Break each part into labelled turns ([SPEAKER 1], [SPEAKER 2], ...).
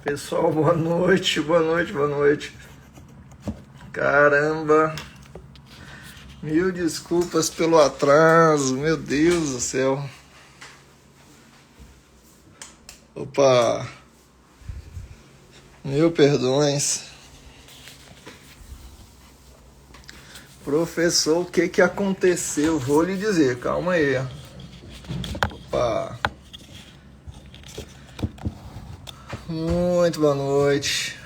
[SPEAKER 1] Pessoal, boa noite, boa noite, boa noite. Caramba, mil desculpas pelo atraso, meu Deus do céu. Opa, mil perdões. Professor, o que aconteceu? Vou lhe dizer, calma aí. Opa. Muito boa noite.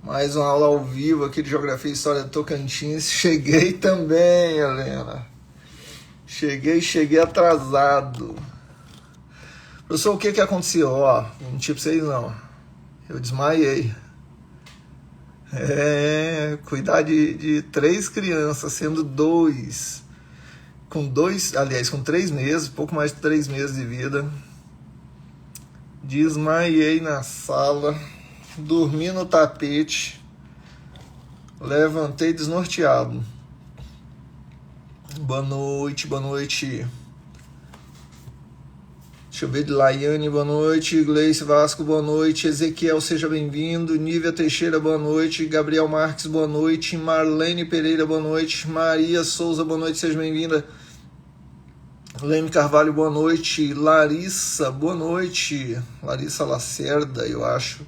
[SPEAKER 1] Mais uma aula ao vivo aqui de Geografia e História do Tocantins. Cheguei também, Helena. Cheguei atrasado. Professor, o que aconteceu? Ó, não mentir pra vocês não. Eu desmaiei. Cuidar de 3 crianças, sendo 2. Com 3 meses, pouco mais de 3 meses de vida. Desmaiei na sala, dormi no tapete, levantei desnorteado. Boa noite, boa noite. Deixa eu ver de Laiane, boa noite. Gleice Vasco, boa noite. Ezequiel, seja bem-vindo. Nívia Teixeira, boa noite. Gabriel Marques, boa noite. Marlene Pereira, boa noite. Maria Souza, boa noite, seja bem-vinda. Leme Carvalho, boa noite. Larissa, boa noite. Larissa Lacerda, eu acho.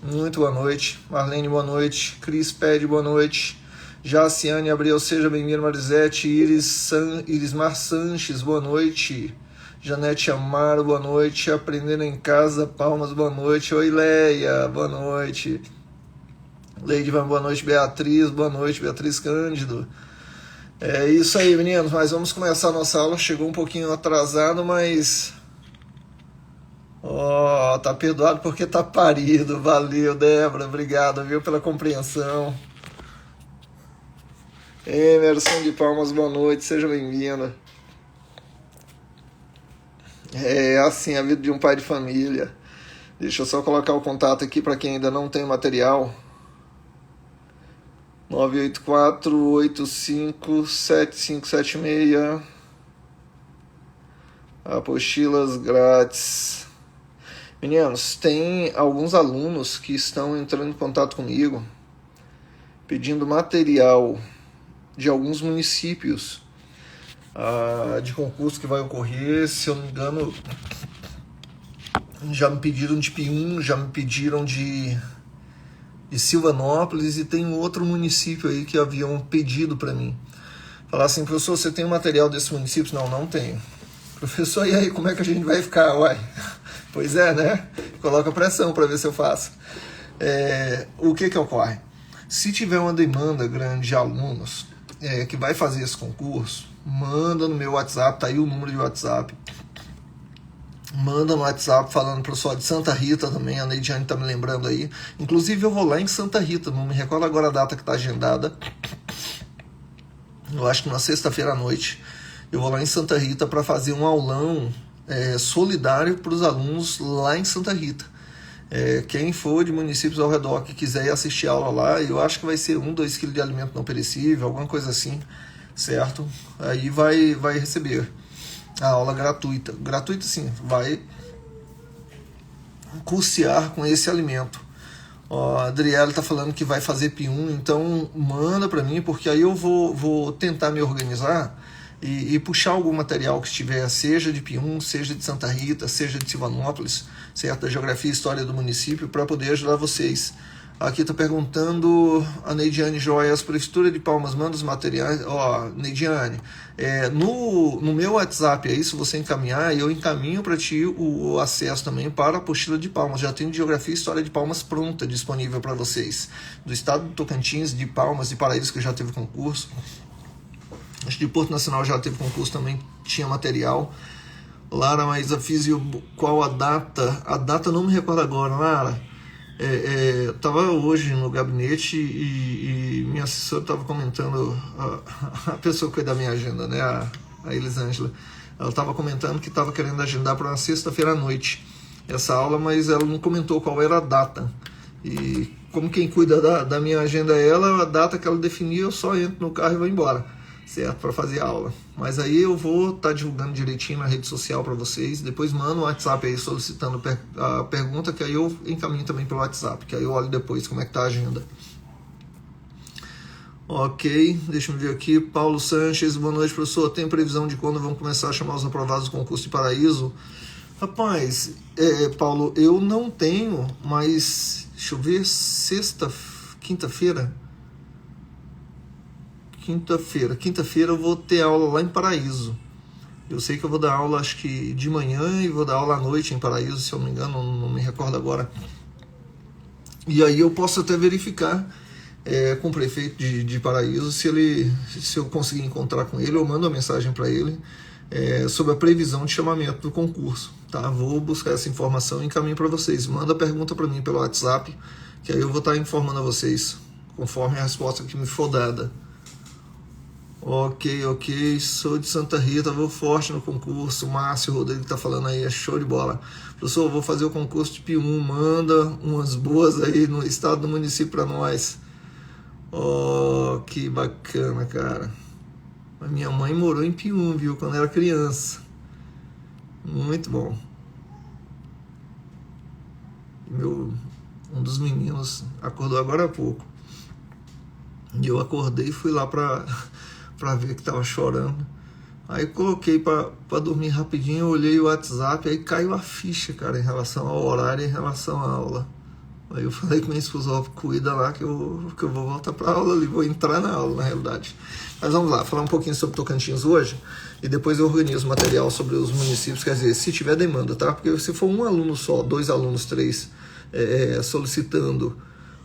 [SPEAKER 1] Muito boa noite. Marlene, boa noite. Cris Pede, boa noite. Jaciane Abreu, seja bem-vinda. Marisete, Irismar Sanches, boa noite. Janete Amaro, boa noite. Aprendendo em Casa, Palmas, boa noite. Oi, Leia, boa noite. Leidivan, boa noite. Beatriz, boa noite. Beatriz Cândido. É isso aí, meninos, mas vamos começar a nossa aula. Chegou um pouquinho atrasado, mas... tá perdoado porque tá parido. Valeu, Débora, obrigado, viu, pela compreensão. Emerson de Palmas, boa noite, seja bem-vinda. É assim a vida de um pai de família. Deixa eu só colocar o contato aqui para quem ainda não tem material. 984-85-7576. Apostilas grátis. Meninos, tem alguns alunos que estão entrando em contato comigo pedindo material de alguns municípios de concurso que vai ocorrer. Se eu não me engano, já me pediram de Pium, já me pediram de Silvanópolis, e tem um outro município aí que haviam pedido para mim. Falar assim: professor, você tem o material desses municípios? Não tenho. Professor, e aí, como é que a gente vai ficar? Uai, pois é, né? Coloca pressão para ver se eu faço. O que ocorre? Se tiver uma demanda grande de alunos que vai fazer esse concurso, manda no meu WhatsApp, tá aí o número de WhatsApp. Manda no WhatsApp falando pro pessoal de Santa Rita também, a Neidiane tá me lembrando aí. Inclusive eu vou lá em Santa Rita, não me recordo agora a data que tá agendada. Eu acho que na sexta-feira à noite eu vou lá em Santa Rita para fazer um aulão solidário para os alunos lá em Santa Rita. Quem for de municípios ao redor que quiser ir assistir a aula lá, eu acho que vai ser 1-2 kg de alimento não perecível, alguma coisa assim, certo? Aí vai receber a aula gratuita. Gratuita sim, vai custear com esse alimento. A Adriele está falando que vai fazer P1, então manda para mim, porque aí eu vou tentar me organizar e puxar algum material que estiver, seja de P1, seja de Santa Rita, seja de Silvanópolis, certo? Da Geografia e História do município, para poder ajudar vocês. Aqui está perguntando a Neidiane Joias, Prefeitura de Palmas, manda os materiais. Neidiane, no meu WhatsApp aí, se você encaminhar, eu encaminho para ti o acesso também para a apostila de Palmas. Já tem Geografia e História de Palmas pronta, disponível para vocês. Do estado do Tocantins, de Palmas, de Paraíso, que já teve concurso. Acho que de Porto Nacional já teve concurso também, tinha material. Lara Maísa Físio, qual a data? A data não me recordo agora, Lara. Eu estava hoje no gabinete e minha assessora estava comentando, a pessoa que cuida da minha agenda, né, a Elisângela, ela estava comentando que estava querendo agendar para uma sexta-feira à noite essa aula, mas ela não comentou qual era a data. E como quem cuida da minha agenda é ela, a data que ela definir, eu só entro no carro e vou embora, certo? Para fazer aula. Mas aí eu vou estar divulgando direitinho na rede social para vocês. Depois mando um WhatsApp aí solicitando a pergunta, que aí eu encaminho também pelo WhatsApp, que aí eu olho depois como é que tá a agenda. Ok, deixa eu ver aqui. Paulo Sanches, boa noite, professor. Tem previsão de quando vão começar a chamar os aprovados do concurso de Paraíso? Rapaz, Paulo, eu não tenho, mas deixa eu ver, quinta-feira eu vou ter aula lá em Paraíso. Eu sei que eu vou dar aula, acho que de manhã, e vou dar aula à noite em Paraíso, se eu não me engano, não me recordo agora. E aí eu posso até verificar com o prefeito de Paraíso, se eu conseguir encontrar com ele, eu mando uma mensagem para ele sobre a previsão de chamamento do concurso. Tá? Vou buscar essa informação e encaminho para vocês. Manda a pergunta para mim pelo WhatsApp, que aí eu vou estar informando a vocês, conforme a resposta que me for dada. Ok, sou de Santa Rita, vou forte no concurso. Márcio Rodrigo tá falando aí, é show de bola. Professor, vou fazer o concurso de P1, manda umas boas aí no estado do município para nós. Oh, que bacana, cara. A minha mãe morou em P1, viu, quando era criança. Muito bom. Um dos meninos acordou agora há pouco. E eu acordei e fui lá para ver que tava chorando. Aí coloquei para dormir rapidinho, olhei o WhatsApp, aí caiu a ficha, cara, em relação ao horário e em relação à aula. Aí eu falei com minha esposa, ó, cuida lá que eu vou voltar para aula ali, vou entrar na aula, na realidade. Mas vamos lá, falar um pouquinho sobre Tocantins hoje, e depois eu organizo material sobre os municípios, quer dizer, se tiver demanda, tá? Porque se for um aluno só, 2 alunos, 3, solicitando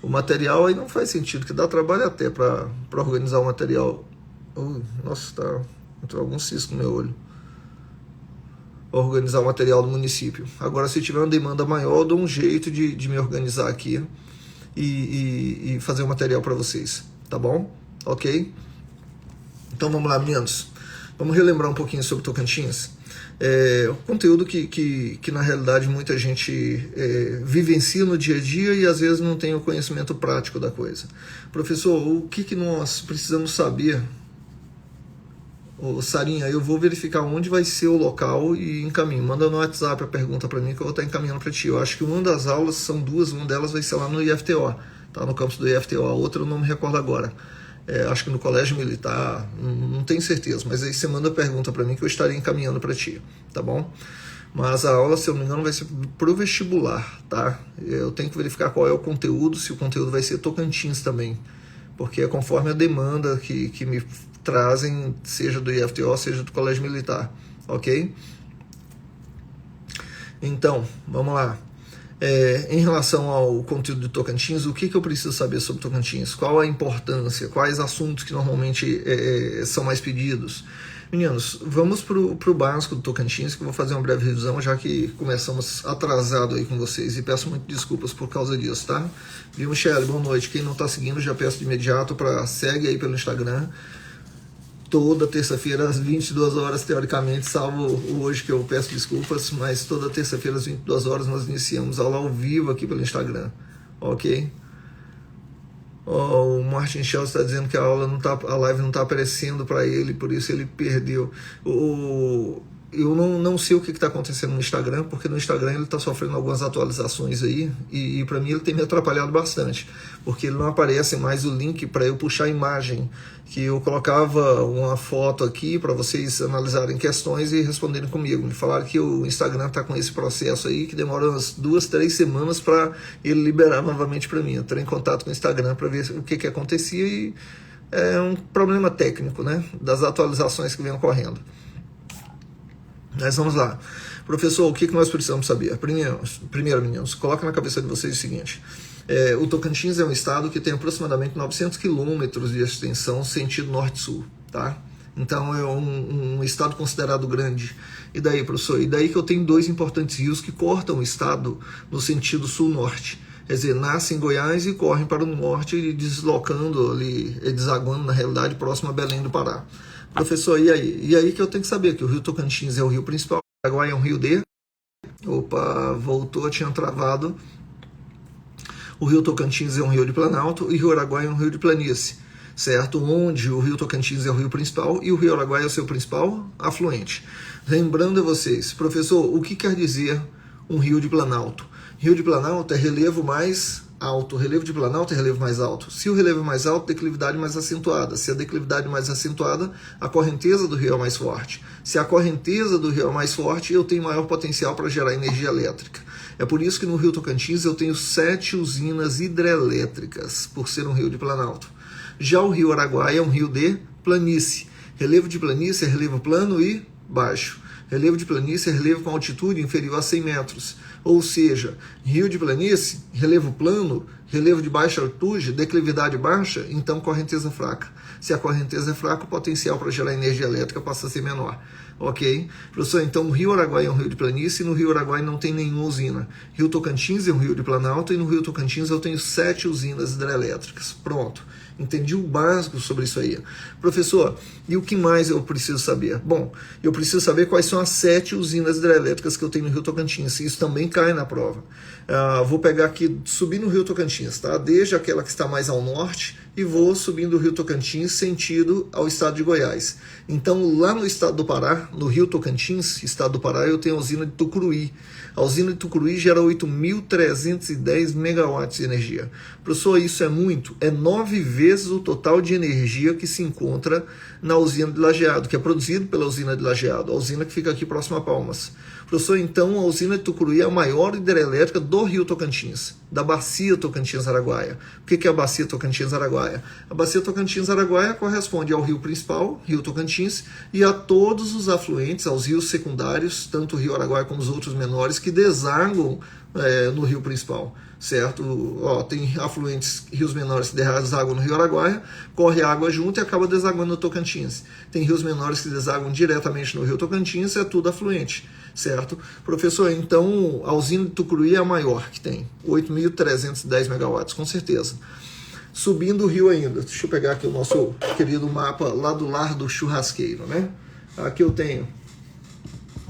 [SPEAKER 1] o material, aí não faz sentido, que dá trabalho até para organizar o material. Nossa, entrou algum cisco no meu olho. Organizar o material do município. Agora, se tiver uma demanda maior, eu dou um jeito de me organizar aqui e fazer o material para vocês, tá bom? Ok? Então vamos lá, meninos. Vamos relembrar um pouquinho sobre Tocantins. O conteúdo que na realidade muita gente vivencia no dia a dia e às vezes não tem o conhecimento prático da coisa. Professor, o que nós precisamos saber? Sarinha, eu vou verificar onde vai ser o local e encaminho. Manda no WhatsApp a pergunta para mim que eu vou estar encaminhando para ti. Eu acho que uma das aulas são 2, uma delas vai ser lá no IFTO, tá? No campus do IFTO, a outra eu não me recordo agora. Acho que no Colégio Militar, não tenho certeza, mas aí você manda a pergunta para mim que eu estarei encaminhando para ti, tá bom? Mas a aula, se eu não me engano, vai ser pro vestibular, tá? Eu tenho que verificar qual é o conteúdo, se o conteúdo vai ser Tocantins também, porque é conforme a demanda que me trazem, seja do IFTO, seja do Colégio Militar, ok? Então, vamos lá. Em relação ao conteúdo de Tocantins, o que eu preciso saber sobre Tocantins? Qual a importância? Quais assuntos que normalmente são mais pedidos? Meninos, vamos para o básico do Tocantins, que eu vou fazer uma breve revisão, já que começamos atrasado aí com vocês, e peço muito desculpas por causa disso, tá? Viu, Michele? Boa noite. Quem não está seguindo, já peço de imediato para segue aí pelo Instagram. Toda terça-feira às 22 horas, teoricamente, salvo hoje que eu peço desculpas, mas toda terça-feira às 22 horas nós iniciamos aula ao vivo aqui pelo Instagram, ok? O Martin Schell está dizendo que a live não está aparecendo para ele, por isso ele perdeu. Eu não sei o que está acontecendo no Instagram, porque no Instagram ele está sofrendo algumas atualizações aí, e para mim ele tem me atrapalhado bastante, porque ele não aparece mais o link para eu puxar a imagem, que eu colocava uma foto aqui para vocês analisarem questões e responderem comigo. Me falaram que o Instagram está com esse processo aí, que demora umas 2, 3 semanas para ele liberar novamente para mim. Eu entrei em contato com o Instagram para ver o que acontecia, e é um problema técnico, né, das atualizações que vem ocorrendo. Mas vamos lá. Professor, o que nós precisamos saber? Primeiro, meninos, coloca na cabeça de vocês o seguinte. O Tocantins é um estado que tem aproximadamente 900 quilômetros de extensão sentido norte-sul, tá? Então é um estado considerado grande. E daí, professor? E daí que eu tenho 2 importantes rios que cortam o estado no sentido sul-norte. Quer dizer, nascem em Goiás e correm para o norte, deslocando ali, desaguando na realidade próximo a Belém do Pará. Professor, e aí? E aí que eu tenho que saber que o rio Tocantins é o rio principal, o Araguaia é um rio de... Opa, voltou, tinha travado. O rio Tocantins é um rio de planalto e o rio Araguaia é um rio de planície. certo? Onde o rio Tocantins é o rio principal e o rio Araguaia é o seu principal afluente. Lembrando a vocês, professor, o que quer dizer um rio de planalto? Rio de planalto é relevo mais alto, relevo de planalto é relevo mais alto. Se o relevo é mais alto, declividade mais acentuada. Se a declividade mais acentuada, a correnteza do rio é mais forte. Se a correnteza do rio é mais forte, eu tenho maior potencial para gerar energia elétrica. É por isso que no rio Tocantins eu tenho 7 usinas hidrelétricas, por ser um rio de planalto. Já o rio Araguaia é um rio de planície. Relevo de planície é relevo plano e baixo. Relevo de planície é relevo com altitude inferior a 100 metros. Ou seja, rio de planície, relevo plano, relevo de baixa altitude, declividade baixa, então correnteza fraca. Se a correnteza é fraca, o potencial para gerar energia elétrica passa a ser menor. Ok? Professor, então o rio Araguaia é um rio de planície e no rio Araguaia não tem nenhuma usina. Rio Tocantins é um rio de planalto e no rio Tocantins eu tenho 7 usinas hidrelétricas. Pronto. Entendi o básico sobre isso aí. Professor, e o que mais eu preciso saber? Bom, eu preciso saber quais são as 7 usinas hidrelétricas que eu tenho no rio Tocantins. Isso também cai na prova. Vou pegar aqui, subir no rio Tocantins, tá? Desde aquela que está mais ao norte e vou subindo o rio Tocantins sentido ao estado de Goiás. Então, lá no estado do Pará, no rio Tocantins, estado do Pará, eu tenho a usina de Tucuruí. A usina de Tucuruí gera 8.310 megawatts de energia. Professor, isso é muito? É 9 vezes o total de energia que se encontra na usina de Lajeado, que é produzido pela usina de Lajeado, a usina que fica aqui próximo a Palmas. Professor, então a usina de Tucuruí é a maior hidrelétrica do rio Tocantins, da bacia Tocantins-Araguaia. O que é a bacia Tocantins-Araguaia? A bacia Tocantins-Araguaia corresponde ao rio principal, rio Tocantins, e a todos os afluentes, aos rios secundários, tanto o rio Araguaia como os outros menores, que desaguam no rio principal, certo? Tem afluentes, rios menores que desaguam no rio Araguaia, corre água junto e acaba desaguando no Tocantins. Tem rios menores que desaguam diretamente no rio Tocantins, é tudo afluente, certo? Professor, então a usina de Tucuruí é a maior que tem, 8.310 megawatts, com certeza. Subindo o rio ainda, deixa eu pegar aqui o nosso querido mapa lá do Lar do Churrasqueiro, né? Aqui eu tenho,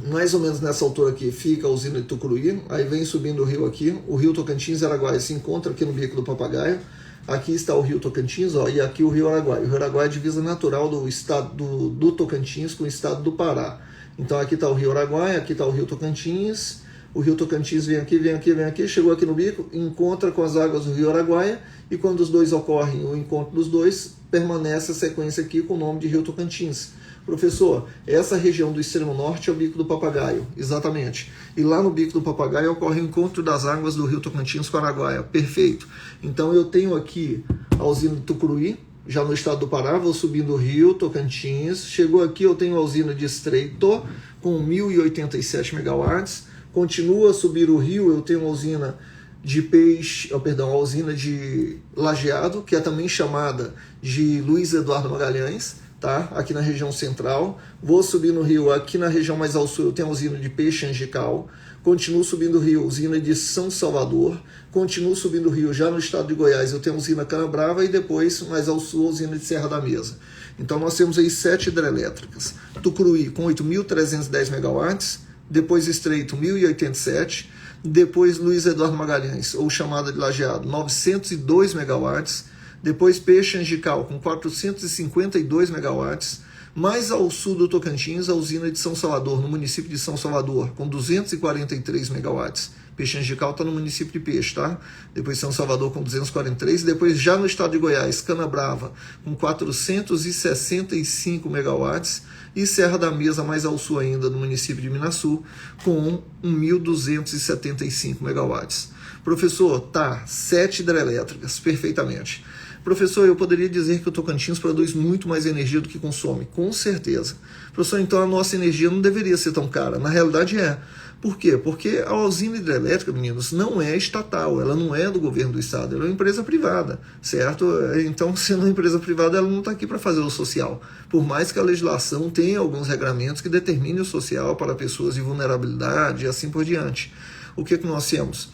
[SPEAKER 1] mais ou menos nessa altura aqui, fica a usina de Tucuruí, aí vem subindo o rio aqui, o rio Tocantins Araguaia se encontra aqui no Bico do Papagaio, aqui está o rio Tocantins, e aqui o rio Araguaia. O rio Araguaia é a divisa natural do estado do Tocantins com o estado do Pará. Então aqui está o rio Araguaia, aqui está o rio Tocantins, o rio Tocantins vem aqui, vem aqui, vem aqui, chegou aqui no bico, encontra com as águas do rio Araguaia, e quando os dois ocorrem, o encontro dos dois, permanece a sequência aqui com o nome de rio Tocantins. Professor, essa região do extremo norte é o Bico do Papagaio, exatamente. E lá no Bico do Papagaio ocorre o encontro das águas do rio Tocantins com o Araguaia. Perfeito. Então eu tenho aqui a usina de Tucuruí, já no estado do Pará, vou subindo o rio Tocantins. Chegou aqui, eu tenho a usina de Estreito, com 1.087 megawatts. Continua a subir o rio, eu tenho a usina de a usina de Lajeado, que é também chamada de Luiz Eduardo Magalhães, tá? Aqui na região central. Vou subir no rio, aqui na região mais ao sul eu tenho a usina de Peixe Angical. Continuo subindo o rio, usina de São Salvador. Continuo subindo o rio, já no estado de Goiás eu tenho a usina Canabrava e depois, mais ao sul, a usina de Serra da Mesa. Então nós temos aí 7 hidrelétricas. Tucuruí com 8.310 megawatts, depois Estreito 1.087, depois Luiz Eduardo Magalhães, ou chamada de Lajeado, 902 megawatts, depois Peixe Angical com 452 megawatts, mais ao sul do Tocantins, a usina de São Salvador, no município de São Salvador, com 243 megawatts. Peixe Angical está no município de Peixe, tá? Depois São Salvador com 243, depois já no estado de Goiás, Canabrava com 465 megawatts, e Serra da Mesa, mais ao sul ainda, no município de Minasul, com 1.275 megawatts. Professor, tá, 7 hidrelétricas, perfeitamente. Professor, eu poderia dizer que o Tocantins produz muito mais energia do que consome. Com certeza. Professor, então a nossa energia não deveria ser tão cara. Na realidade é. Por quê? Porque a usina hidrelétrica, meninos, não é estatal, ela não é do governo do estado, ela é uma empresa privada, certo? Então, sendo uma empresa privada, ela não está aqui para fazer o social. Por mais que a legislação tenha alguns regramentos que determinem o social para pessoas de vulnerabilidade e assim por diante. O que nós temos?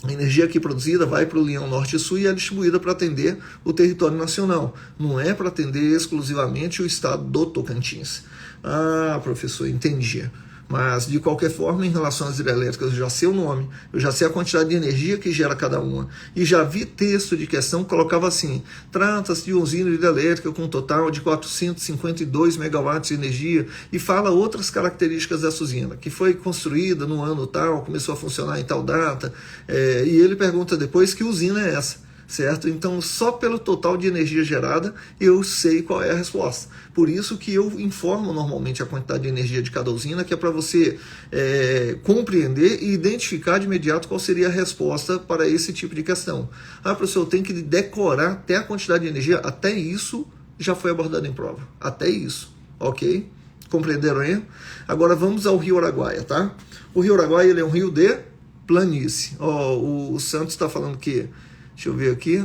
[SPEAKER 1] A energia aqui produzida vai para o Linhão Norte e Sul e é distribuída para atender o território nacional. Não é para atender exclusivamente o estado do Tocantins. Ah, professor, entendi. Mas, de qualquer forma, em relação às hidrelétricas, eu já sei o nome, eu já sei a quantidade de energia que gera cada uma. E já vi texto de questão que colocava assim: trata-se de uma usina hidrelétrica com um total de 452 megawatts de energia, e fala outras características dessa usina, que foi construída no ano tal, começou a funcionar em tal data, e ele pergunta depois que usina é essa. Certo? Então, só pelo total de energia gerada, eu sei qual é a resposta. Por isso que eu informo normalmente a quantidade de energia de cada usina, que é para você compreender e identificar de imediato qual seria a resposta para esse tipo de questão. Ah, professor, eu tenho que decorar até a quantidade de energia? Até isso já foi abordado em prova. Até isso, ok? Compreenderam aí? Agora vamos ao Rio Araguaia, tá? O Rio Araguaia, ele é um rio de planície. O Santos está falando que... Deixa eu ver aqui.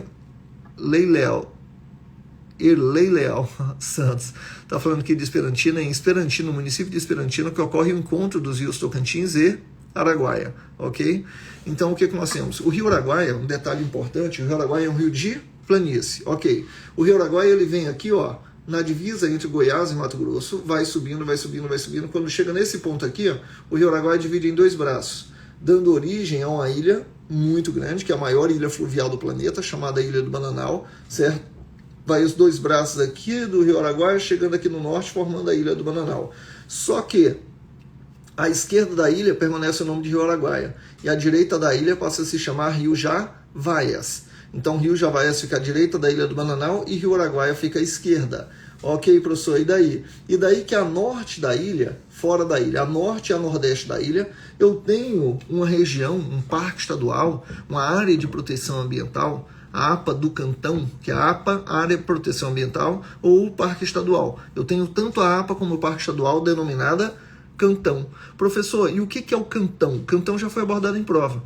[SPEAKER 1] Irlei Leal Santos está falando aqui de Esperantina. Em Esperantina, no município de Esperantina, que ocorre o encontro dos rios Tocantins e Araguaia, ok? Então, o que nós temos? O Rio Araguaia, um detalhe importante, o Rio Araguaia é um rio de planície, ok? O Rio Araguaia, ele vem aqui, ó, na divisa entre Goiás e Mato Grosso, vai subindo, vai subindo, vai subindo. Quando chega nesse ponto aqui, ó, o Rio Araguaia divide em dois braços, dando origem a uma ilha muito grande, que é a maior ilha fluvial do planeta, chamada Ilha do Bananal, certo? Vai os dois braços aqui do Rio Araguaia, chegando aqui no norte, formando a Ilha do Bananal. Só que à esquerda da ilha permanece o nome de Rio Araguaia, e à direita da ilha passa a se chamar Rio Javaias. Então, Rio Javaias fica à direita da Ilha do Bananal e Rio Araguaia fica à esquerda. Ok, professor, e daí? E daí que a norte da ilha, fora da ilha, a norte e a nordeste da ilha, eu tenho uma região, um parque estadual, uma área de proteção ambiental, a APA do Cantão, que é a APA, Área de Proteção Ambiental, ou o Parque Estadual. Eu tenho tanto a APA como o Parque Estadual, denominada Cantão. Professor, e o que é o Cantão? O Cantão já foi abordado em prova.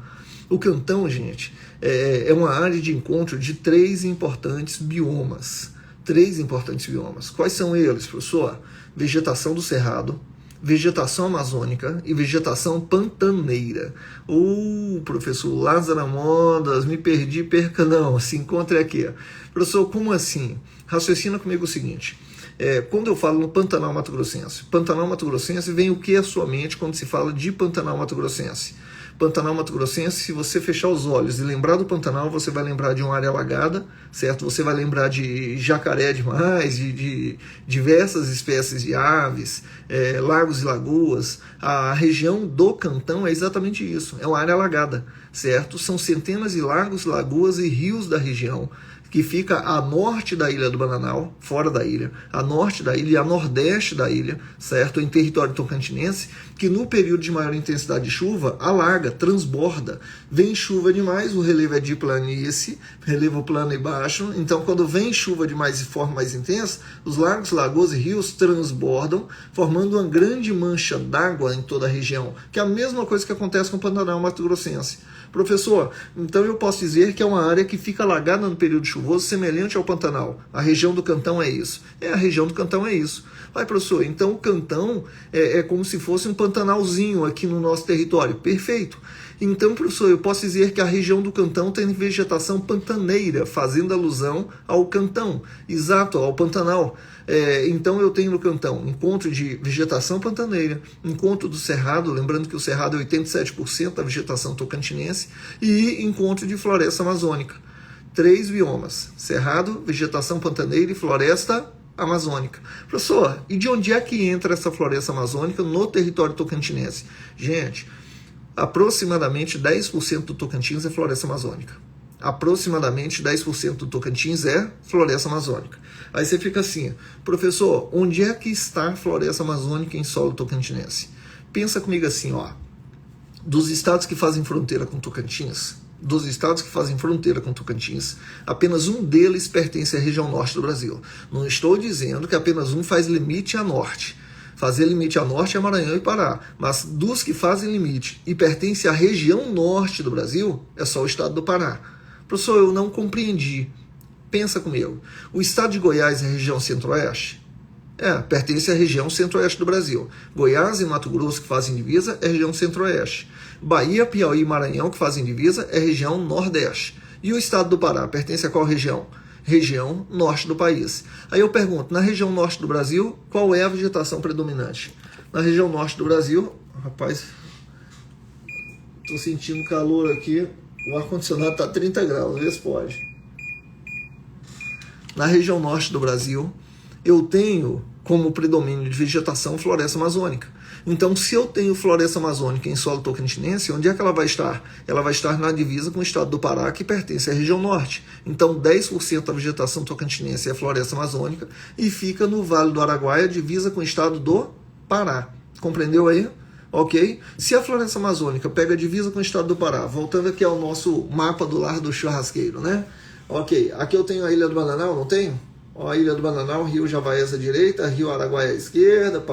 [SPEAKER 1] O Cantão, gente, é uma área de encontro de três importantes biomas. Quais são eles, professor? Vegetação do cerrado, vegetação amazônica e vegetação pantaneira. Professor Lázaro Modas, me perdi, perca não, se encontre aqui. Professor, como assim? Raciocina comigo o seguinte, quando eu falo no Pantanal Mato Grossense, vem o que à sua mente quando se fala de Pantanal Mato Grossense? Pantanal Mato Grossense, se você fechar os olhos e lembrar do Pantanal, você vai lembrar de uma área alagada, certo? Você vai lembrar de jacaré demais, de diversas espécies de aves, lagos e lagoas. A região do Cantão é exatamente isso, é uma área alagada, certo? São centenas de lagos, lagoas e rios da região, que fica a norte da Ilha do Bananal, fora da ilha, a norte da ilha e a nordeste da ilha, certo? Em território tocantinense, que no período de maior intensidade de chuva, alaga, transborda. Vem chuva demais, o relevo é de planície, relevo plano e baixo, então quando vem chuva demais de forma mais intensa, os lagos, lagoas e rios transbordam, formando uma grande mancha d'água em toda a região, que é a mesma coisa que acontece com o Pantanal Mato Grossense. Professor, então eu posso dizer que é uma área que fica alagada no período chuvoso, semelhante ao Pantanal. A região do Cantão é isso. A região do Cantão é isso. Vai, professor, então o Cantão é como se fosse um Pantanalzinho aqui no nosso território. Perfeito. Então, professor, eu posso dizer que a região do Cantão tem vegetação pantaneira, fazendo alusão ao Cantão. Exato, ao Pantanal. Então eu tenho no Cantão encontro de vegetação pantaneira, encontro do Cerrado, lembrando que o Cerrado é 87% da vegetação tocantinense, e encontro de floresta amazônica. 3 biomas: Cerrado, vegetação pantaneira e floresta amazônica. Professor, e de onde é que entra essa floresta amazônica no território tocantinense? Gente, aproximadamente 10% do Tocantins é floresta amazônica. Aproximadamente 10% do Tocantins é floresta amazônica. Aí você fica assim, professor, onde é que está a floresta amazônica em solo tocantinense? Pensa comigo assim, ó, dos estados que fazem fronteira com Tocantins, apenas um deles pertence à região norte do Brasil. Não estou dizendo que apenas um faz limite a norte. Fazer limite a norte é Maranhão e Pará, mas dos que fazem limite e pertence à região norte do Brasil, é só o estado do Pará. Professor, eu não compreendi. Pensa comigo. O estado de Goiás é a região centro-oeste? Pertence à região centro-oeste do Brasil. Goiás e Mato Grosso, que fazem divisa, é a região centro-oeste. Bahia, Piauí e Maranhão, que fazem divisa, é a região nordeste. E o estado do Pará pertence a qual região? Região norte do país. Aí eu pergunto, na região norte do Brasil, qual é a vegetação predominante? Na região norte do Brasil, Rapaz, tô sentindo calor aqui. O ar-condicionado tá 30 graus, vê se pode. Na região norte do Brasil, eu tenho como predomínio de vegetação floresta amazônica. Então, se eu tenho floresta amazônica em solo tocantinense, onde é que ela vai estar? Ela vai estar na divisa com o estado do Pará, que pertence à região norte. Então, 10% da vegetação tocantinense é floresta amazônica e fica no Vale do Araguaia, divisa com o estado do Pará. Compreendeu aí? Ok? Se a floresta amazônica pega a divisa com o estado do Pará, voltando aqui ao nosso mapa do lar do churrasqueiro, né? Ok, aqui eu tenho a Ilha do Bananal, não tenho? Ó, a Ilha do Bananal, Rio Javaés à direita, Rio Araguaia à esquerda,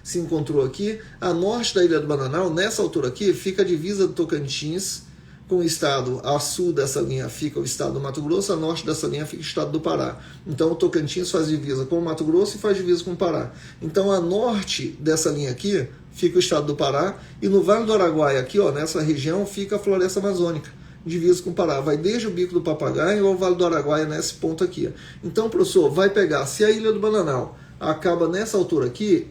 [SPEAKER 1] se encontrou aqui. A norte da Ilha do Bananal, nessa altura aqui, fica a divisa do Tocantins com o estado, a sul dessa linha fica o estado do Mato Grosso, a norte dessa linha fica o estado do Pará. Então o Tocantins faz divisa com o Mato Grosso e faz divisa com o Pará. Então a norte dessa linha aqui fica o estado do Pará e no Vale do Araguaia aqui, ó, nessa região, fica a floresta amazônica. Divisa com o Pará, vai desde o Bico do Papagaio ao Vale do Araguaia nesse ponto aqui. Então, professor, vai pegar, se a Ilha do Bananal acaba nessa altura aqui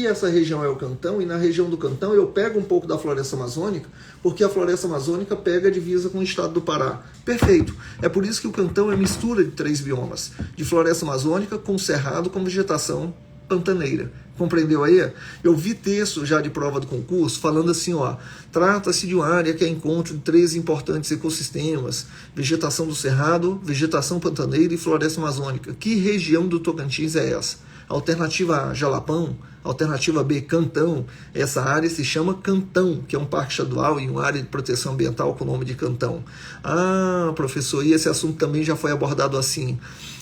[SPEAKER 1] essa região é o Cantão, e na região do Cantão eu pego um pouco da floresta amazônica, porque a floresta amazônica pega a divisa com o estado do Pará. Perfeito. É por isso que o Cantão é mistura de 3 biomas, de floresta amazônica com cerrado com vegetação pantaneira. Compreendeu aí? Eu vi texto já de prova do concurso falando assim, ó, trata-se de uma área que é encontro de 3 importantes ecossistemas, vegetação do cerrado, vegetação pantaneira e floresta amazônica. Que região do Tocantins é essa? Alternativa A, Jalapão. Alternativa B, Cantão. Essa área se chama Cantão, que é um parque estadual e uma área de proteção ambiental com o nome de Cantão. Ah, professor, e esse assunto também já foi abordado assim.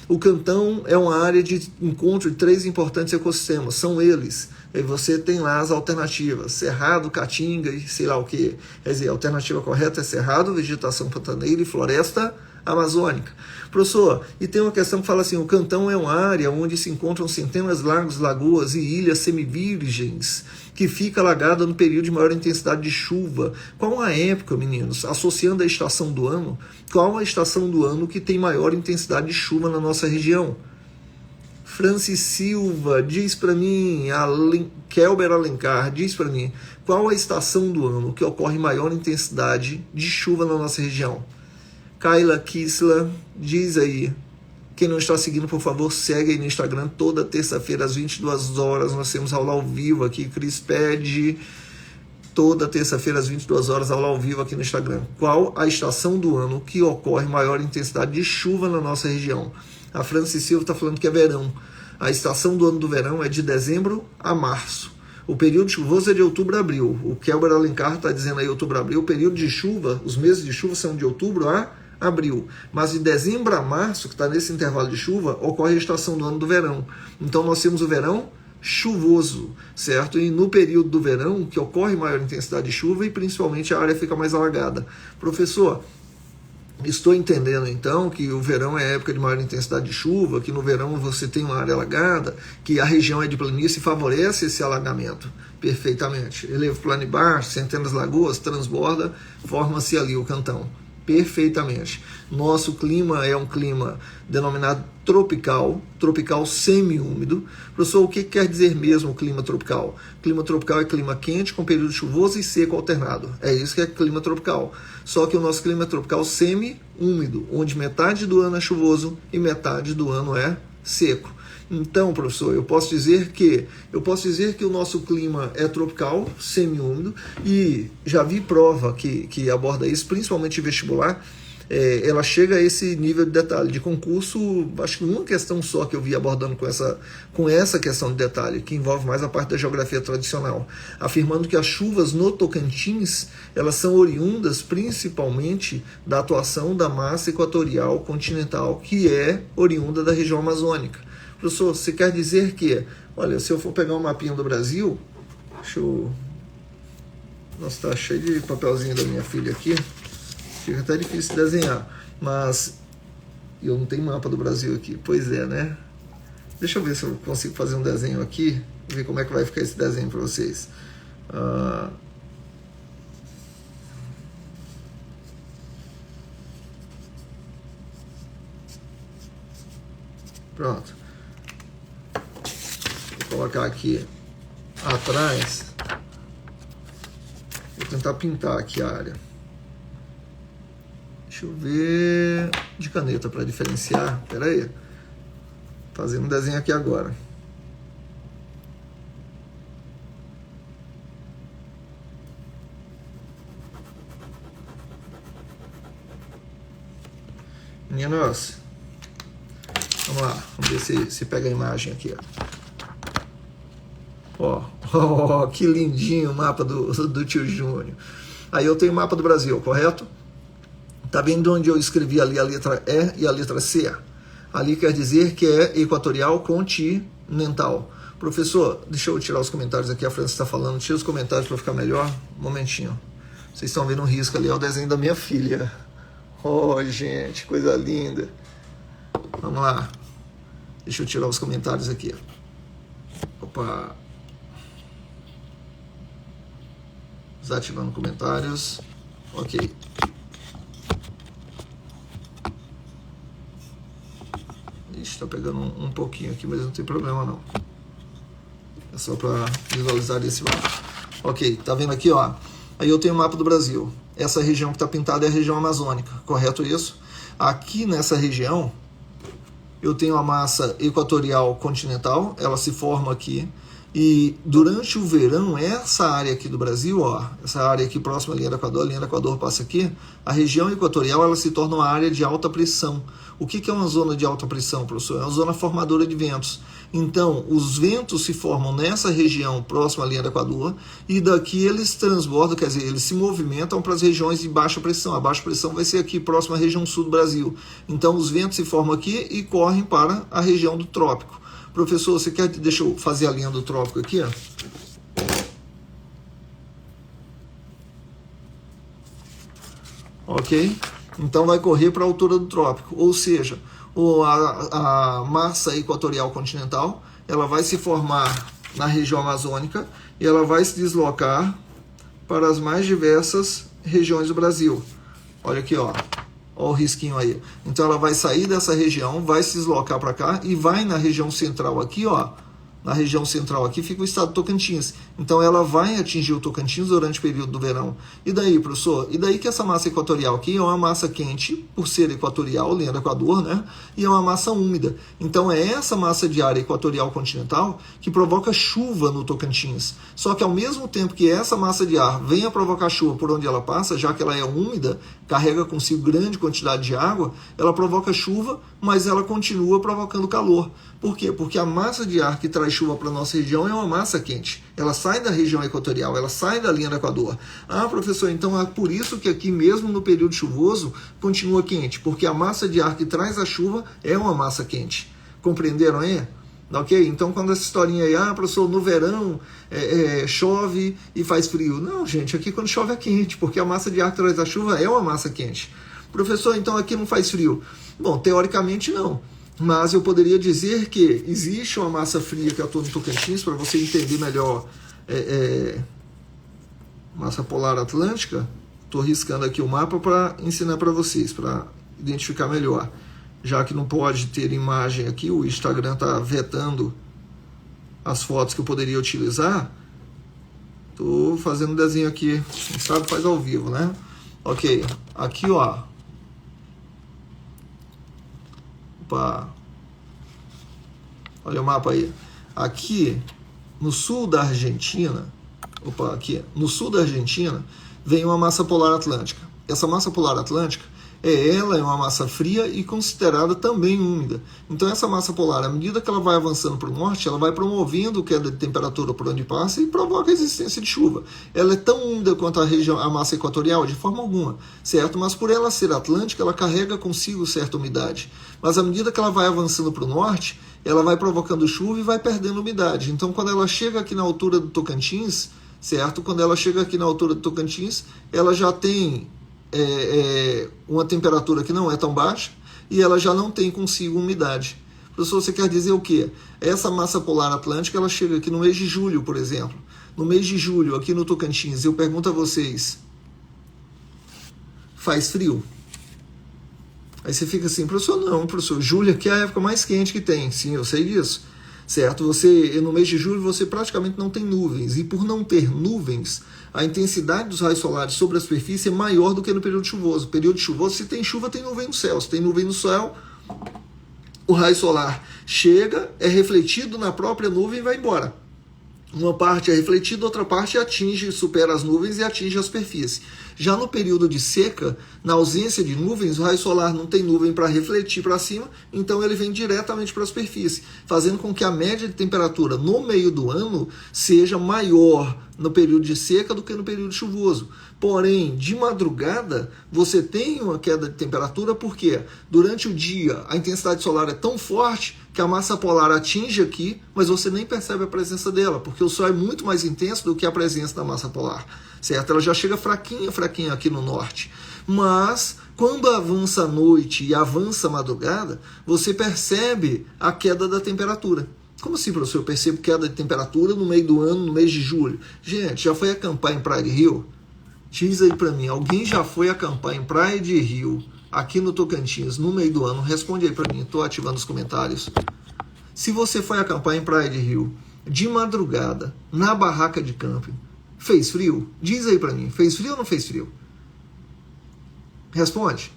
[SPEAKER 1] O Cantão é uma área de encontro de 3 importantes ecossistemas, são eles. E você tem lá as alternativas, Cerrado, Caatinga e sei lá o que. Quer dizer, a alternativa correta é Cerrado, vegetação pantaneira e floresta amazônica. Professor, e tem uma questão que fala assim, o Cantão é uma área onde se encontram centenas de lagos, lagoas e ilhas semivirgens, que fica alagada no período de maior intensidade de chuva. Qual a época, meninos, associando a estação do ano, qual a estação do ano que tem maior intensidade de chuva na nossa região? Francis Silva, diz para mim, Kelber Alencar, diz para mim, qual a estação do ano que ocorre maior intensidade de chuva na nossa região? Kayla Kisla, diz aí. Quem não está seguindo, por favor, segue aí no Instagram. Toda terça-feira, às 22 horas, nós temos aula ao vivo aqui. Cris pede. Toda terça-feira, às 22 horas, aula ao vivo aqui no Instagram. Qual a estação do ano que ocorre maior intensidade de chuva na nossa região? A Francis Silva está falando que é verão. A estação do ano do verão é de dezembro a março. O período chuvoso é de outubro a abril. O Kelber Alencar está dizendo aí outubro a abril. O período de chuva, os meses de chuva são de outubro a abril. Mas de dezembro a março, que está nesse intervalo de chuva, ocorre a estação do ano do verão. Então nós temos o verão chuvoso, certo? E no período do verão, que ocorre maior intensidade de chuva e principalmente a área fica mais alagada. Professor, estou entendendo então que o verão é época de maior intensidade de chuva, que no verão você tem uma área alagada, que a região é de planície e favorece esse alagamento. Perfeitamente. Relevo plano e baixo, centenas de lagoas, transborda, forma-se ali o Cantão. Perfeitamente. Nosso clima é um clima denominado tropical, tropical semi-úmido. Professor, o que quer dizer mesmo clima tropical? Clima tropical é clima quente com período chuvoso e seco alternado. É isso que é clima tropical. Só que o nosso clima é tropical semi-úmido, onde metade do ano é chuvoso e metade do ano é seco. Então, professor, eu posso dizer que o nosso clima é tropical, semi-úmido, e já vi prova que aborda isso, principalmente em vestibular. Ela chega a esse nível de detalhe. De concurso, acho que uma questão só que eu vi abordando com essa questão de detalhe, que envolve mais a parte da geografia tradicional, afirmando que as chuvas no Tocantins, elas são oriundas principalmente da atuação da massa equatorial continental, que é oriunda da região amazônica. Professor, você quer dizer que, olha, se eu for pegar um mapinha do Brasil, nossa, tá cheio de papelzinho da minha filha aqui, fica até difícil de desenhar, mas eu não tenho mapa do Brasil aqui, pois é, né? Deixa eu ver se eu consigo fazer um desenho aqui, ver como é que vai ficar esse desenho para vocês. Pronto. Vou colocar aqui atrás Vou tentar pintar aqui a área. Deixa eu ver... De caneta para diferenciar. Espera aí. Fazendo um desenho aqui agora. Meninos, vamos lá, vamos ver se pega a imagem aqui. Ó, que lindinho o mapa do tio Júnior. Aí eu tenho o mapa do Brasil, correto? Tá vendo onde eu escrevi ali a letra E e a letra C? Ali quer dizer que é equatorial continental. Professor, deixa eu tirar os comentários aqui, a França está falando. Tira os comentários para ficar melhor. Um momentinho. Vocês estão vendo um risco ali, é o desenho da minha filha. Oh, gente, coisa linda. Vamos lá. Deixa eu tirar os comentários aqui. Opa. Desativando comentários. Ok. Ixi, tá pegando um pouquinho aqui, mas não tem problema não. É só para visualizar esse mapa. Ok, tá vendo aqui, ó. Aí eu tenho o mapa do Brasil. Essa região que está pintada é a região amazônica, correto isso? Aqui nessa região, eu tenho a massa equatorial continental, ela se forma aqui. E durante o verão, essa área aqui do Brasil, ó, essa área aqui próxima à linha do Equador, a linha do Equador passa aqui, a região equatorial ela se torna uma área de alta pressão. O que é uma zona de alta pressão, professor? É uma zona formadora de ventos. Então, os ventos se formam nessa região próxima à linha do Equador e daqui eles transbordam, quer dizer, eles se movimentam para as regiões de baixa pressão. A baixa pressão vai ser aqui próxima à região sul do Brasil. Então, os ventos se formam aqui e correm para a região do trópico. Professor, você quer... Deixa eu fazer a linha do trópico aqui, ó. Ok? Então vai correr para a altura do trópico. Ou seja, a massa equatorial continental, ela vai se formar na região amazônica e ela vai se deslocar para as mais diversas regiões do Brasil. Olha aqui, ó. Olha o risquinho aí. Então ela vai sair dessa região, vai se deslocar para cá e vai na região central aqui, ó. Na região central aqui fica o estado do Tocantins. Então ela vai atingir o Tocantins durante o período do verão. E daí, professor? E daí que essa massa equatorial aqui é uma massa quente, por ser equatorial, linha do Equador, né? E é uma massa úmida. Então é essa massa de ar equatorial continental que provoca chuva no Tocantins. Só que ao mesmo tempo que essa massa de ar vem a provocar chuva por onde ela passa, já que ela é úmida, carrega consigo grande quantidade de água, ela provoca chuva, mas ela continua provocando calor. Por quê? Porque a massa de ar que traz chuva para a nossa região é uma massa quente. Ela sai da região equatorial, ela sai da linha do Equador. Ah, professor, então é por isso que aqui mesmo no período chuvoso continua quente, porque a massa de ar que traz a chuva é uma massa quente. Compreenderam aí? Ok? Então quando essa historinha aí, ah, professor, no verão chove e faz frio. Não, gente, aqui quando chove é quente, porque a massa de ar que traz a chuva é uma massa quente. Professor, então aqui não faz frio? Bom, teoricamente não. Mas eu poderia dizer que existe uma massa fria que atua no Tocantins, para você entender melhor, massa polar atlântica. Estou riscando aqui o mapa para ensinar para vocês, para identificar melhor. Já que não pode ter imagem aqui, o Instagram está vetando as fotos que eu poderia utilizar. Estou fazendo um desenho aqui, quem sabe faz ao vivo, né? Ok, aqui ó. Opa. Olha o mapa aí. Aqui no sul da Argentina, aqui no sul da Argentina vem uma massa polar atlântica. Essa massa polar atlântica é uma massa fria e considerada também úmida. Então essa massa polar, à medida que ela vai avançando para o norte, ela vai promovendo queda de temperatura por onde passa e provoca a existência de chuva. Ela é tão úmida quanto a massa equatorial? De forma alguma, certo? Mas por ela ser atlântica, ela carrega consigo certa umidade. Mas à medida que ela vai avançando para o norte, ela vai provocando chuva e vai perdendo umidade. Então quando ela chega aqui na altura do Tocantins, certo? Quando ela chega aqui na altura do Tocantins, ela já tem uma temperatura que não é tão baixa e ela já não tem consigo umidade. Professor, você quer dizer o quê? Essa massa polar atlântica, ela chega aqui no mês de julho, por exemplo. No mês de julho, aqui no Tocantins, eu pergunto a vocês, faz frio? Aí você fica assim, professor, não, professor, julho aqui é a época mais quente que tem. Sim, eu sei disso. certo? No mês de julho você praticamente não tem nuvens, e por não ter nuvens, a intensidade dos raios solares sobre a superfície é maior do que no período chuvoso. No período chuvoso, se tem chuva, tem nuvem no céu. Se tem nuvem no céu, o raio solar chega, é refletido na própria nuvem e vai embora. Uma parte é refletida, outra parte atinge, supera as nuvens e atinge a superfície. Já no período de seca, na ausência de nuvens, o raio solar não tem nuvem para refletir para cima, então ele vem diretamente para a superfície, fazendo com que a média de temperatura no meio do ano seja maior no período de seca do que no período chuvoso. Porém, de madrugada, você tem uma queda de temperatura porque durante o dia a intensidade solar é tão forte que a massa polar atinge aqui, mas você nem percebe a presença dela, porque o Sol é muito mais intenso do que a presença da massa polar, certo? Ela já chega fraquinha aqui no norte. Mas, quando avança a noite e avança a madrugada, você percebe a queda da temperatura. Como assim, professor? Eu percebo queda de temperatura no meio do ano, no mês de julho. Gente, já foi acampar em Praia de Rio? Diz aí pra mim, alguém já foi acampar em Praia de Rio, aqui no Tocantins, no meio do ano? Responde aí pra mim, tô ativando os comentários. Se você foi acampar em Praia de Rio, de madrugada, na barraca de camping, fez frio? Diz aí pra mim, fez frio ou não fez frio? Responde.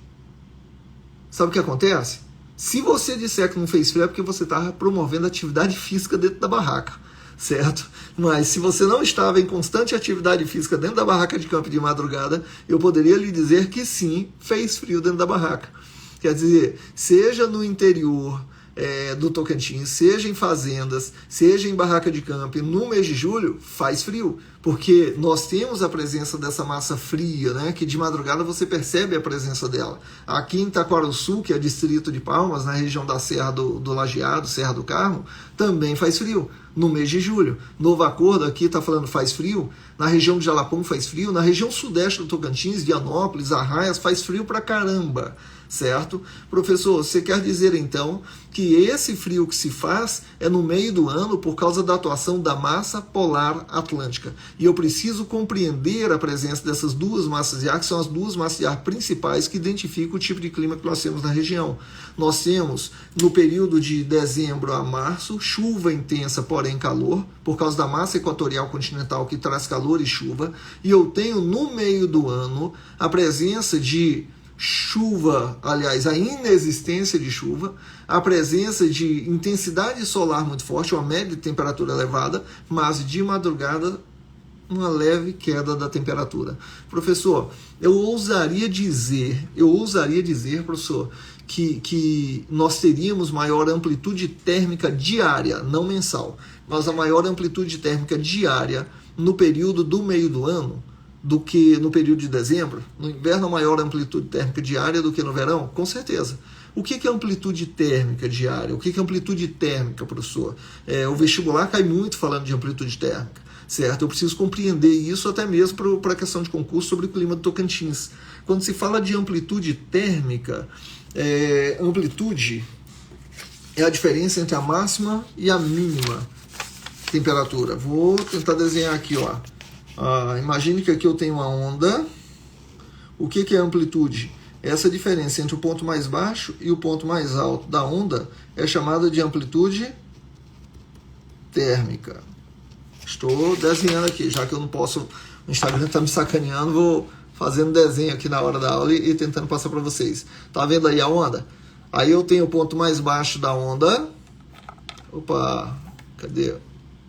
[SPEAKER 1] Sabe o que acontece? Se você disser que não fez frio é porque você estava promovendo atividade física dentro da barraca, certo? Mas se você não estava em constante atividade física dentro da barraca de campo de madrugada, eu poderia lhe dizer que sim, fez frio dentro da barraca. Quer dizer, seja no interior do Tocantins, seja em fazendas, seja em barraca de camping, no mês de julho faz frio, porque nós temos a presença dessa massa fria, né, que de madrugada você percebe a presença dela. Aqui em Itaquaruçu, que é distrito de Palmas, na região da Serra do Lajeado, Serra do Carmo, também faz frio no mês de julho. Novo Acordo aqui está falando faz frio, na região de Jalapão faz frio, na região sudeste do Tocantins, Vianópolis, Arraias, faz frio pra caramba, certo? Professor, você quer dizer então que esse frio que se faz é no meio do ano por causa da atuação da massa polar atlântica. E eu preciso compreender a presença dessas duas massas de ar, que são as duas massas de ar principais que identificam o tipo de clima que nós temos na região. Nós temos, no período de dezembro a março, chuva intensa, porém calor, por causa da massa equatorial continental que traz calor e chuva. E eu tenho, no meio do ano, a presença de chuva, aliás, a inexistência de chuva, a presença de intensidade solar muito forte, uma média de temperatura elevada, mas de madrugada uma leve queda da temperatura. Professor, eu ousaria dizer, professor, que nós teríamos maior amplitude térmica diária, não mensal, mas a maior amplitude térmica diária no período do meio do ano do que no período de dezembro. No inverno, a maior amplitude térmica diária do que no verão? Com certeza. O que é amplitude térmica diária? O que é amplitude térmica, professor? O vestibular cai muito falando de amplitude térmica, certo? Eu preciso compreender isso até mesmo para a questão de concurso sobre o clima do Tocantins. Quando se fala de amplitude térmica, amplitude é a diferença entre a máxima e a mínima temperatura. Vou tentar desenhar aqui, ó. Imagine que aqui eu tenho uma onda. O que é amplitude? Essa diferença entre o ponto mais baixo e o ponto mais alto da onda é chamada de amplitude térmica. Estou desenhando aqui, já que eu não posso, o Instagram está me sacaneando, vou fazendo desenho aqui na hora da aula e tentando passar para vocês. Tá vendo aí a onda? Aí eu tenho o ponto mais baixo da onda. Opa, cadê?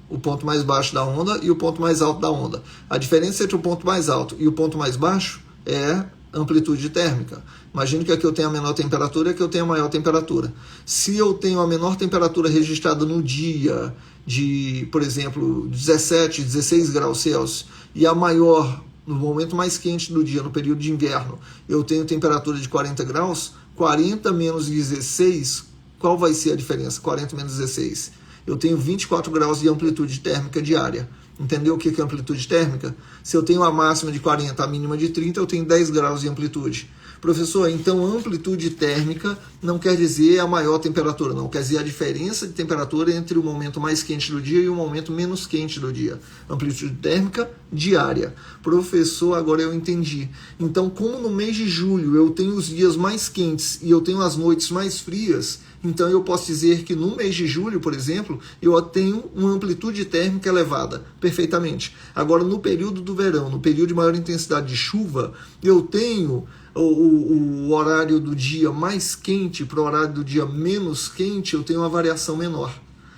[SPEAKER 1] O ponto mais baixo da onda e o ponto mais alto da onda. A diferença entre o ponto mais alto e o ponto mais baixo é amplitude térmica. Imagine que aqui eu tenho a menor temperatura e aqui eu tenho a maior temperatura. Se eu tenho a menor temperatura registrada no dia de, por exemplo, 17, 16 graus Celsius e a maior no momento mais quente do dia, no período de inverno, eu tenho temperatura de 40 graus, 40 menos 16, qual vai ser a diferença? 40 menos 16. Eu tenho 24 graus de amplitude térmica diária. Entendeu o que é amplitude térmica? Se eu tenho a máxima de 40, a mínima de 30, eu tenho 10 graus de amplitude. Professor, então amplitude térmica não quer dizer a maior temperatura, não. Quer dizer a diferença de temperatura entre o momento mais quente do dia e o momento menos quente do dia. Amplitude térmica diária. Professor, agora eu entendi. Então, como no mês de julho eu tenho os dias mais quentes e eu tenho as noites mais frias, então eu posso dizer que no mês de julho, por exemplo, eu tenho uma amplitude térmica elevada, perfeitamente. Agora, no período do verão, no período de maior intensidade de chuva, eu tenho o horário do dia mais quente para o horário do dia menos quente, eu tenho uma variação menor,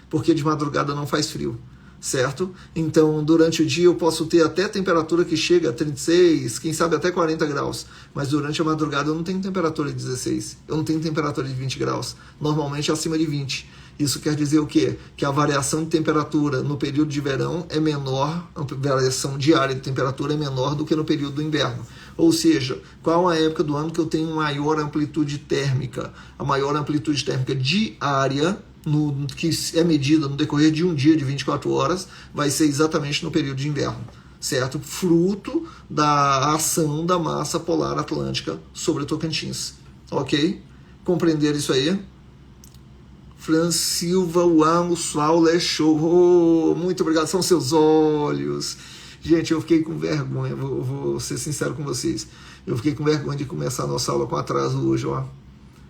[SPEAKER 1] porque de madrugada não faz frio, certo? Então, durante o dia eu posso ter até temperatura que chega a 36, quem sabe até 40 graus, mas durante a madrugada eu não tenho temperatura de 16, eu não tenho temperatura de 20 graus, normalmente é acima de 20. Isso quer dizer o quê? Que a variação de temperatura no período de verão é menor, a variação diária de temperatura é menor do que no período do inverno. Ou seja, qual a época do ano que eu tenho maior amplitude térmica? A maior amplitude térmica diária, que é medida no decorrer de um dia de 24 horas, vai ser exatamente no período de inverno, certo? Fruto da ação da massa polar atlântica sobre o Tocantins. Ok? Compreender isso aí? Fran Silva, uau, Sual, é show. Oh, muito obrigado, são seus olhos. Gente, eu fiquei com vergonha, vou ser sincero com vocês. Eu fiquei com vergonha de começar a nossa aula com atraso hoje, ó.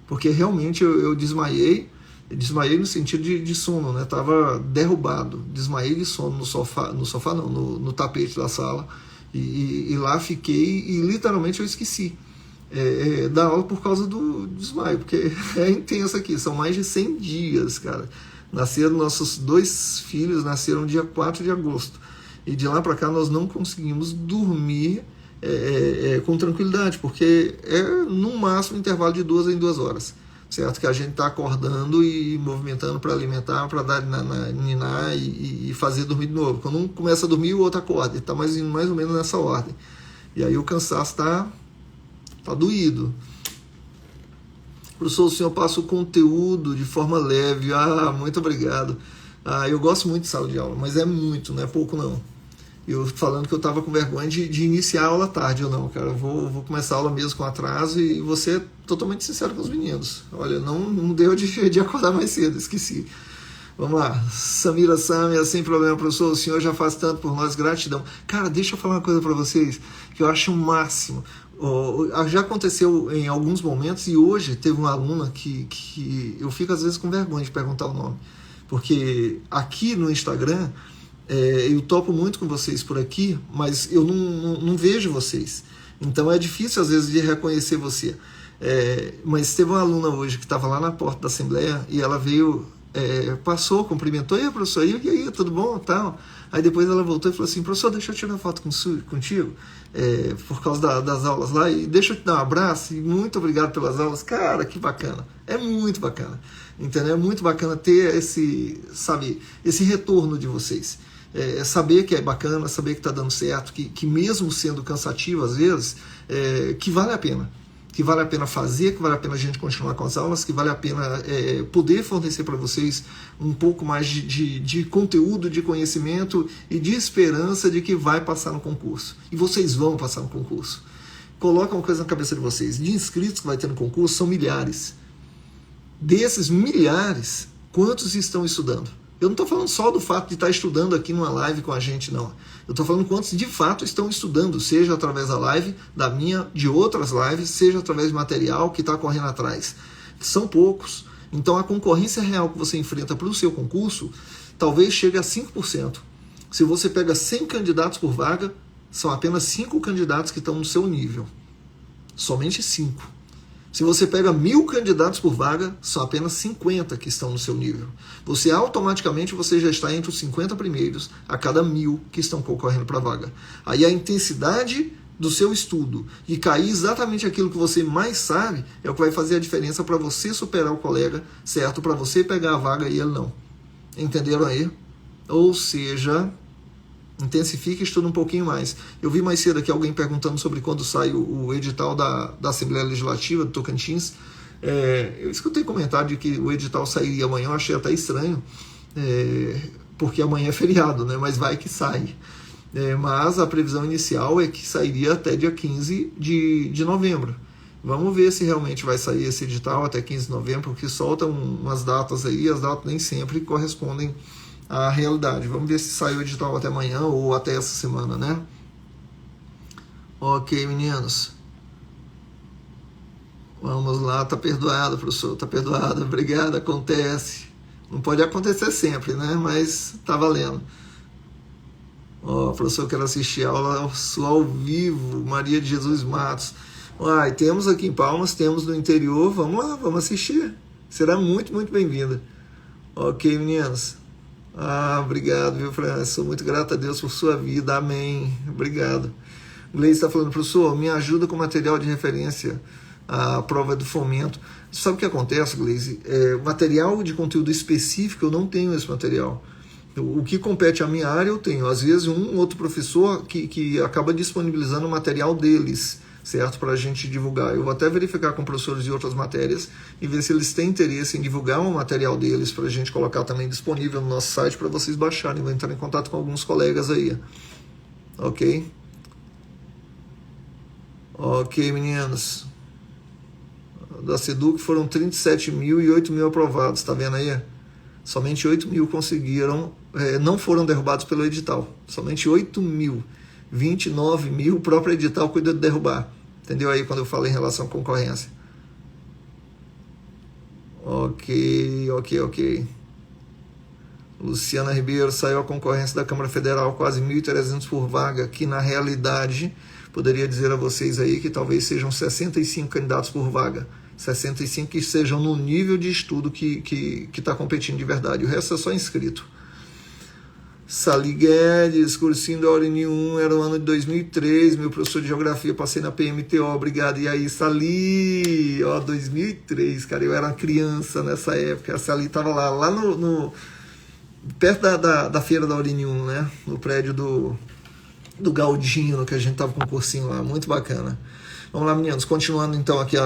[SPEAKER 1] Porque realmente eu desmaiei. Desmaiei no sentido de sono, né? Tava derrubado. Desmaiei de sono no sofá não, no tapete da sala. E lá fiquei e literalmente eu esqueci da aula por causa do desmaio, porque é intenso aqui, são mais de 100 dias, cara. Nasceram nossos 2 filhos, nasceram dia 4 de agosto. E de lá para cá nós não conseguimos dormir com tranquilidade, porque é no máximo intervalo de 2 em 2 horas, certo? Que a gente está acordando e movimentando para alimentar, para dar ninar e fazer dormir de novo. Quando um começa a dormir, o outro acorda, está mais ou menos nessa ordem. E aí o cansaço está doído. Professor, o senhor passa o conteúdo de forma leve. Ah, muito obrigado. Eu gosto muito de sala de aula, mas é muito, não é pouco não. Eu falando que eu estava com vergonha de iniciar a aula tarde. Eu não, cara, eu vou começar a aula mesmo com atraso e vou ser totalmente sincero com os meninos. Olha, não deu de acordar mais cedo, esqueci. Vamos lá, Samira Samia, sem problema, professor, o senhor já faz tanto por nós, gratidão. Cara, deixa eu falar uma coisa para vocês, que eu acho o máximo. Já aconteceu em alguns momentos e hoje teve uma aluna que eu fico às vezes com vergonha de perguntar o nome, porque aqui no Instagram eu topo muito com vocês por aqui, mas eu não vejo vocês, então é difícil às vezes de reconhecer você. Mas teve uma aluna hoje que estava lá na porta da Assembleia e ela veio, passou, cumprimentou, e aí, professor, e aí, tudo bom? Tal. Aí depois ela voltou e falou assim, professor, deixa eu tirar foto contigo, por causa das aulas lá, e deixa eu te dar um abraço, e muito obrigado pelas aulas. Cara, que bacana, é muito bacana, entendeu? É muito bacana ter esse retorno de vocês, saber que é bacana, saber que está dando certo, que mesmo sendo cansativo às vezes, que vale a pena. Que vale a pena fazer, que vale a pena a gente continuar com as aulas, que vale a pena poder fornecer para vocês um pouco mais de conteúdo, de conhecimento e de esperança de que vai passar no concurso. E vocês vão passar no concurso. Coloca uma coisa na cabeça de vocês. De inscritos que vai ter no concurso são milhares. Desses milhares, quantos estão estudando? Eu não estou falando só do fato de estar estudando aqui numa live com a gente, não. Eu estou falando quantos de fato estão estudando, seja através da live, da minha, de outras lives, seja através de material que está correndo atrás. São poucos. Então a concorrência real que você enfrenta para o seu concurso talvez chegue a 5%. Se você pega 100 candidatos por vaga, são apenas 5 candidatos que estão no seu nível. Somente 5. Se você pega 1000 candidatos por vaga, são apenas 50 que estão no seu nível. Você automaticamente já está entre os 50 primeiros a cada 1000 que estão concorrendo para a vaga. Aí a intensidade do seu estudo e cair exatamente aquilo que você mais sabe é o que vai fazer a diferença para você superar o colega, certo? Para você pegar a vaga e ele não. Entenderam aí? Ou seja, intensifique e estuda um pouquinho mais. Eu vi mais cedo aqui alguém perguntando sobre quando sai o edital da Assembleia Legislativa do Tocantins. Eu escutei comentário de que o edital sairia amanhã, eu achei até estranho, porque amanhã é feriado, né? Mas vai que sai. Mas a previsão inicial é que sairia até dia 15 de novembro. Vamos ver se realmente vai sair esse edital até 15 de novembro, porque soltam umas datas aí, as datas nem sempre correspondem à realidade. Vamos ver se sai o edital até amanhã ou até essa semana, né? Ok, meninos. Vamos lá, tá perdoado, professor, tá perdoado. Obrigado, acontece. Não pode acontecer sempre, né? Mas tá valendo. Ó, professor, quero assistir a aula sua ao vivo, Maria de Jesus Matos. Uai, temos aqui em Palmas, temos no interior, vamos lá, vamos assistir. Será muito, muito bem-vinda. Ok, meninos. Obrigado, viu, Fran? Sou muito grato a Deus por sua vida, amém. Obrigado. O Gleice está falando, professor, me ajuda com material de referência à prova do fomento. Sabe o que acontece, Gleice? Material de conteúdo específico, eu não tenho esse material. O que compete à minha área, eu tenho. Às vezes, um outro professor que acaba disponibilizando o material deles, certo? Para a gente divulgar. Eu vou até verificar com professores de outras matérias e ver se eles têm interesse em divulgar o material deles para a gente colocar também disponível no nosso site para vocês baixarem. Vou entrar em contato com alguns colegas aí. Ok? Ok, meninos. Da Seduc foram 37 mil e 8 mil aprovados, tá vendo aí? Somente 8 mil conseguiram, não foram derrubados pelo edital. Somente 8 mil. 29 mil, o próprio edital cuida de derrubar. Entendeu aí quando eu falo em relação à concorrência? Ok. Luciana Ribeiro, saiu a concorrência da Câmara Federal, quase 1.300 por vaga, que na realidade, poderia dizer a vocês aí que talvez sejam 65 candidatos por vaga. 65 que sejam no nível de estudo que está competindo de verdade. O resto é só inscrito. Sali Guedes, cursinho da Aureni 1, era o ano de 2003, meu professor de geografia, passei na PMTO, obrigado. E aí, Sali, 2003, cara, eu era uma criança nessa época, a Sali estava lá perto da feira da Aureni 1, né, no prédio do Galdino, que a gente tava com um cursinho lá, muito bacana. Vamos lá, meninos, continuando então aqui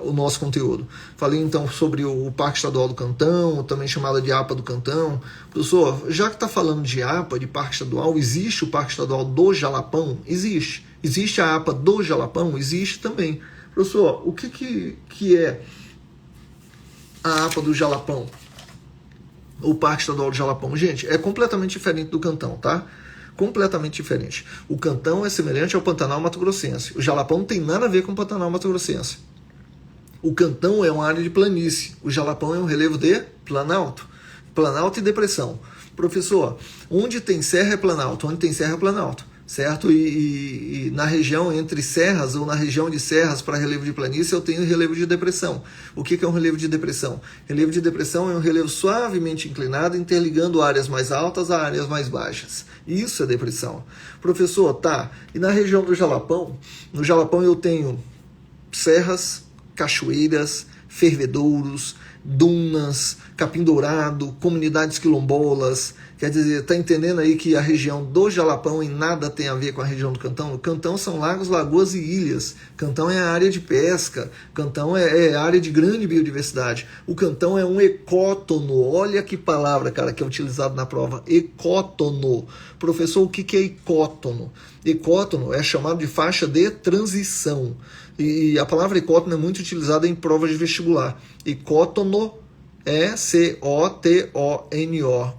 [SPEAKER 1] o nosso conteúdo. Falei então sobre o Parque Estadual do Cantão, também chamado de APA do Cantão. Professor, já que está falando de APA, de Parque Estadual, existe o Parque Estadual do Jalapão? Existe. Existe a APA do Jalapão? Existe também. Professor, o que é a APA do Jalapão? O Parque Estadual do Jalapão? Gente, é completamente diferente do Cantão, tá? Completamente diferente. O Cantão é semelhante ao Pantanal Mato-Grossense. O Jalapão não tem nada a ver com o Pantanal Mato-Grossense. O Cantão é uma área de planície. O Jalapão é um relevo de planalto. Planalto e depressão. Professor, onde tem serra é planalto. Onde tem serra é planalto. Certo? E na região entre serras ou na região de serras para relevo de planície eu tenho relevo de depressão. O que é um relevo de depressão? Relevo de depressão é um relevo suavemente inclinado interligando áreas mais altas a áreas mais baixas. Isso é depressão. Professor, tá. E na região do Jalapão? No Jalapão eu tenho serras, cachoeiras, fervedouros, dunas, capim dourado, comunidades quilombolas. Quer dizer, tá entendendo aí que a região do Jalapão em nada tem a ver com a região do Cantão? O Cantão são lagos, lagoas e ilhas. Cantão é a área de pesca. Cantão é área de grande biodiversidade. O Cantão é um ecótono. Olha que palavra, cara, que é utilizado na prova. Ecótono. Professor, o que é ecótono? Ecótono é chamado de faixa de transição. E a palavra ecótono é muito utilizada em provas de vestibular. Ecótono é C-O-T-O-N-O,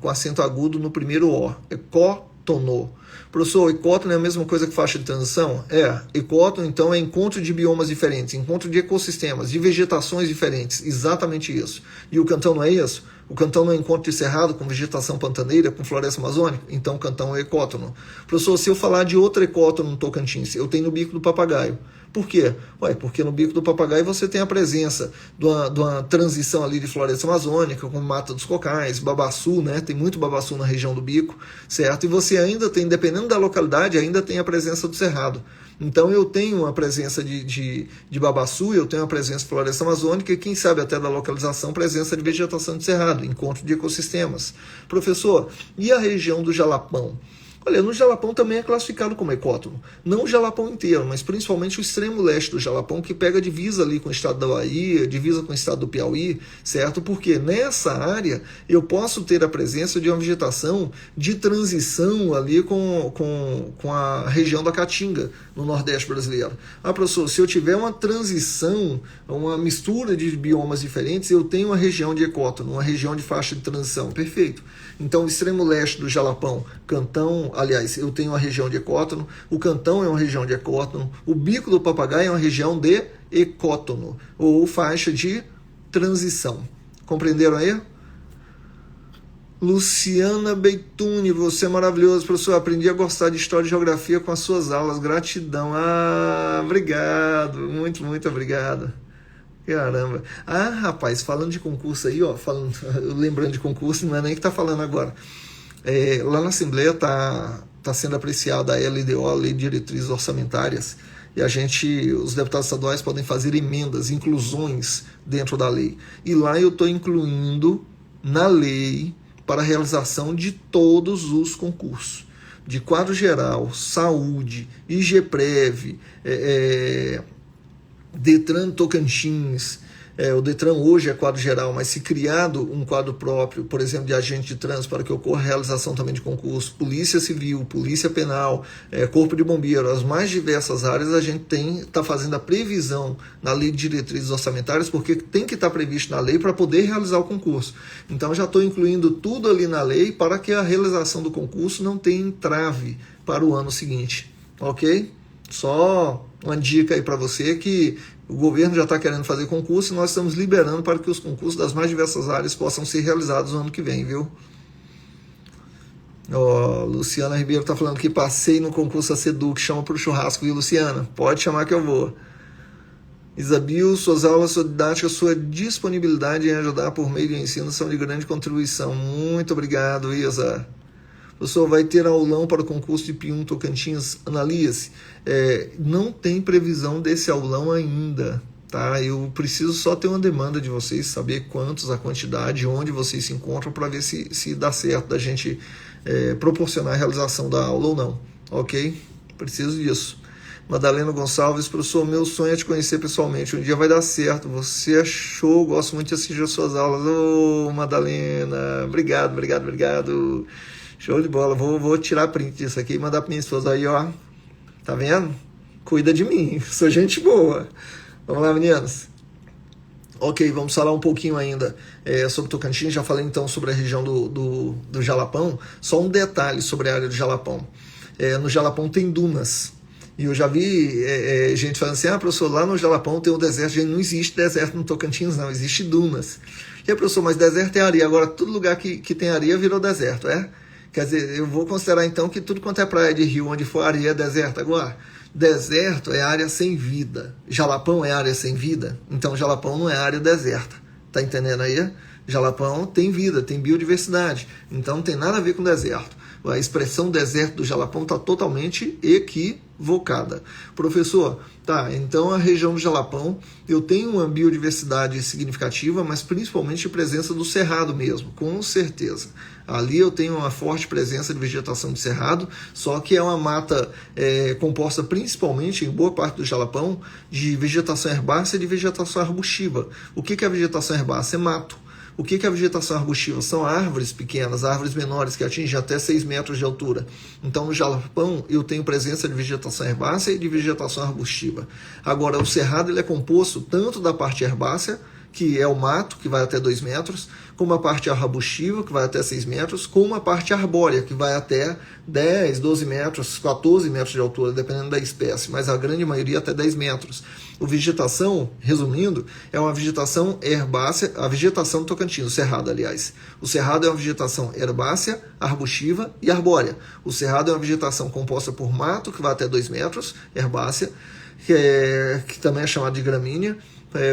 [SPEAKER 1] com acento agudo no primeiro O. Ecótono. Professor, ecótono é a mesma coisa que faixa de transição? Ecótono, então, é encontro de biomas diferentes, encontro de ecossistemas, de vegetações diferentes. Exatamente isso. E o Cantão não é isso? O Cantão não é encontro de cerrado com vegetação pantaneira, com floresta amazônica? Então o Cantão é ecótono. Professor, se eu falar de outro ecótono no Tocantins, eu tenho no Bico do Papagaio. Por quê? Porque no Bico do Papagaio você tem a presença de uma transição ali de floresta amazônica, com Mata dos Cocais, babaçu, né? Tem muito babaçu na região do Bico, certo? E você ainda tem, dependendo da localidade, ainda tem a presença do cerrado. Então eu tenho a presença de babaçu, eu tenho a presença de floresta amazônica e quem sabe até da localização, presença de vegetação de cerrado, encontro de ecossistemas. Professor, e a região do Jalapão? Olha, no Jalapão também é classificado como ecótono. Não o Jalapão inteiro, mas principalmente o extremo leste do Jalapão, que pega divisa ali com o estado da Bahia, divisa com o estado do Piauí, certo? Porque nessa área eu posso ter a presença de uma vegetação de transição ali com a região da Caatinga, no Nordeste brasileiro. Ah, professor, se eu tiver uma transição, uma mistura de biomas diferentes, eu tenho uma região de ecótono, uma região de faixa de transição. Perfeito. Então, o extremo leste do Jalapão, Cantão, aliás, eu tenho uma região de ecótono, o Cantão é uma região de ecótono, o Bico do Papagaio é uma região de ecótono, ou faixa de transição. Compreenderam aí? Luciana Beituni, você é maravilhoso, professor. Aprendi a gostar de História e Geografia com as suas aulas. Gratidão. Ah, obrigado. Muito, muito obrigado. Caramba. Ah, rapaz, falando de concurso aí, ó, lembrando de concurso, não é nem que tá falando agora. Lá na Assembleia tá sendo apreciada a LDO, a Lei de Diretrizes Orçamentárias, e os deputados estaduais podem fazer emendas, inclusões dentro da lei. E lá eu estou incluindo na lei para a realização de todos os concursos, de quadro geral, saúde, IGPREV, Detran Tocantins. O Detran hoje é quadro geral, mas se criado um quadro próprio, por exemplo, de agente de trânsito, para que ocorra a realização também de concurso, Polícia Civil, Polícia Penal, Corpo de Bombeiro, as mais diversas áreas, a gente está fazendo a previsão na Lei de Diretrizes Orçamentárias, porque tem que estar previsto na lei para poder realizar o concurso. Então já estou incluindo tudo ali na lei para que a realização do concurso não tenha entrave para o ano seguinte, ok? Só uma dica aí para você que o governo já está querendo fazer concurso e nós estamos liberando para que os concursos das mais diversas áreas possam ser realizados no ano que vem, viu? Luciana Ribeiro está falando que passei no concurso ACEDUC, chama para o churrasco, viu, Luciana? Pode chamar que eu vou. Isabil, suas aulas, sua didática, sua disponibilidade em ajudar por meio do ensino são de grande contribuição. Muito obrigado, Isa. Professor, vai ter aulão para o concurso de P1 Tocantins? Analise. Não tem previsão desse aulão ainda, tá? Eu preciso só ter uma demanda de vocês, saber quantos, a quantidade, onde vocês se encontram, para ver se dá certo da gente proporcionar a realização da aula ou não, ok? Preciso disso. Madalena Gonçalves, professor, meu sonho é te conhecer pessoalmente, um dia vai dar certo, você é show, gosto muito de assistir as suas aulas. Madalena, obrigado. Show de bola, vou tirar print disso aqui e mandar para minha esposa aí, ó. Tá vendo? Cuida de mim, sou gente boa. Vamos lá, meninas. Ok, vamos falar um pouquinho ainda sobre Tocantins. Já falei então sobre a região do Jalapão. Só um detalhe sobre a área do Jalapão. No Jalapão tem dunas. E eu já vi gente falando assim, professor, lá no Jalapão tem um deserto. Gente, não existe deserto no Tocantins, não, existe dunas. E aí, professor, mas deserto é areia. Agora, todo lugar que tem areia virou deserto, Quer dizer, eu vou considerar então que tudo quanto é praia de rio, onde for areia, é deserto. Agora, deserto é área sem vida. Jalapão é área sem vida. Então, Jalapão não é área deserta. Tá entendendo aí? Jalapão tem vida, tem biodiversidade. Então, não tem nada a ver com deserto. A expressão deserto do Jalapão está totalmente equivocada. Professor, então a região do Jalapão, eu tenho uma biodiversidade significativa, mas principalmente a presença do cerrado mesmo, com certeza. Ali eu tenho uma forte presença de vegetação de cerrado, só que é uma mata composta principalmente, em boa parte do Jalapão, de vegetação herbácea e de vegetação arbustiva. O que é a vegetação herbácea? É mato. O que é a vegetação arbustiva? São árvores pequenas, árvores menores, que atingem até 6 metros de altura. Então, no Jalapão, eu tenho presença de vegetação herbácea e de vegetação arbustiva. Agora, o cerrado ele é composto tanto da parte herbácea, que é o mato, que vai até 2 metros, como a parte arbustiva, que vai até 6 metros, como a parte arbórea, que vai até 10, 12 metros, 14 metros de altura, dependendo da espécie, mas a grande maioria até 10 metros. A vegetação, resumindo, é uma vegetação herbácea, a vegetação do Tocantins, o cerrado, aliás. O cerrado é uma vegetação herbácea, arbustiva e arbórea. O cerrado é uma vegetação composta por mato, que vai até 2 metros, herbácea, que também é chamada de gramínea,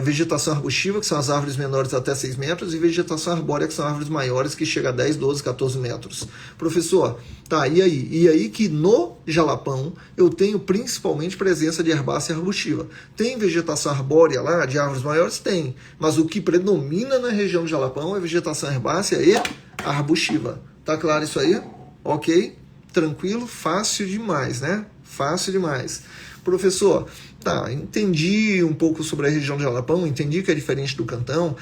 [SPEAKER 1] vegetação arbustiva, que são as árvores menores até 6 metros, e vegetação arbórea, que são árvores maiores, que chega a 10, 12, 14 metros. Professor, e aí? E aí que no Jalapão eu tenho principalmente presença de herbácea e arbustiva. Tem vegetação arbórea lá, de árvores maiores? Tem. Mas o que predomina na região do Jalapão é vegetação herbácea e arbustiva. Tá claro isso aí? Ok? Tranquilo? Fácil demais, né? Fácil demais. Professor, tá, entendi um pouco sobre a região de Jalapão, entendi que é diferente do Cantão,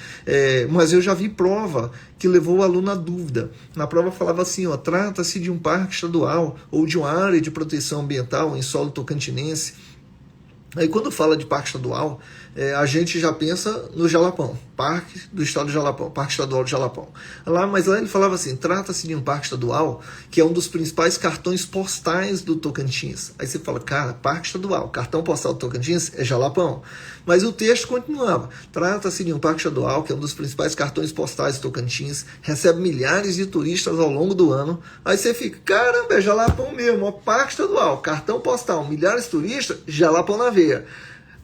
[SPEAKER 1] mas eu já vi prova que levou o aluno à dúvida. Na prova falava assim, ó, trata-se de um parque estadual ou de uma área de proteção ambiental em solo tocantinense. Aí quando fala de parque estadual, a gente já pensa no Jalapão, Parque do Estado do Jalapão, Parque Estadual do Jalapão. Mas lá ele falava assim, trata-se de um parque estadual que é um dos principais cartões postais do Tocantins. Aí você fala, cara, parque estadual, cartão postal do Tocantins é Jalapão. Mas o texto continuava, trata-se de um parque estadual que é um dos principais cartões postais do Tocantins, recebe milhares de turistas ao longo do ano. Aí você fica, caramba, é Jalapão mesmo, ó, parque estadual, cartão postal, milhares de turistas, Jalapão na veia.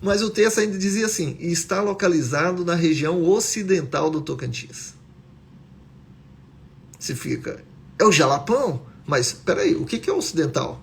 [SPEAKER 1] Mas o texto ainda dizia assim, está localizado na região ocidental do Tocantins. Você fica, é o Jalapão? Mas, peraí, o que é ocidental?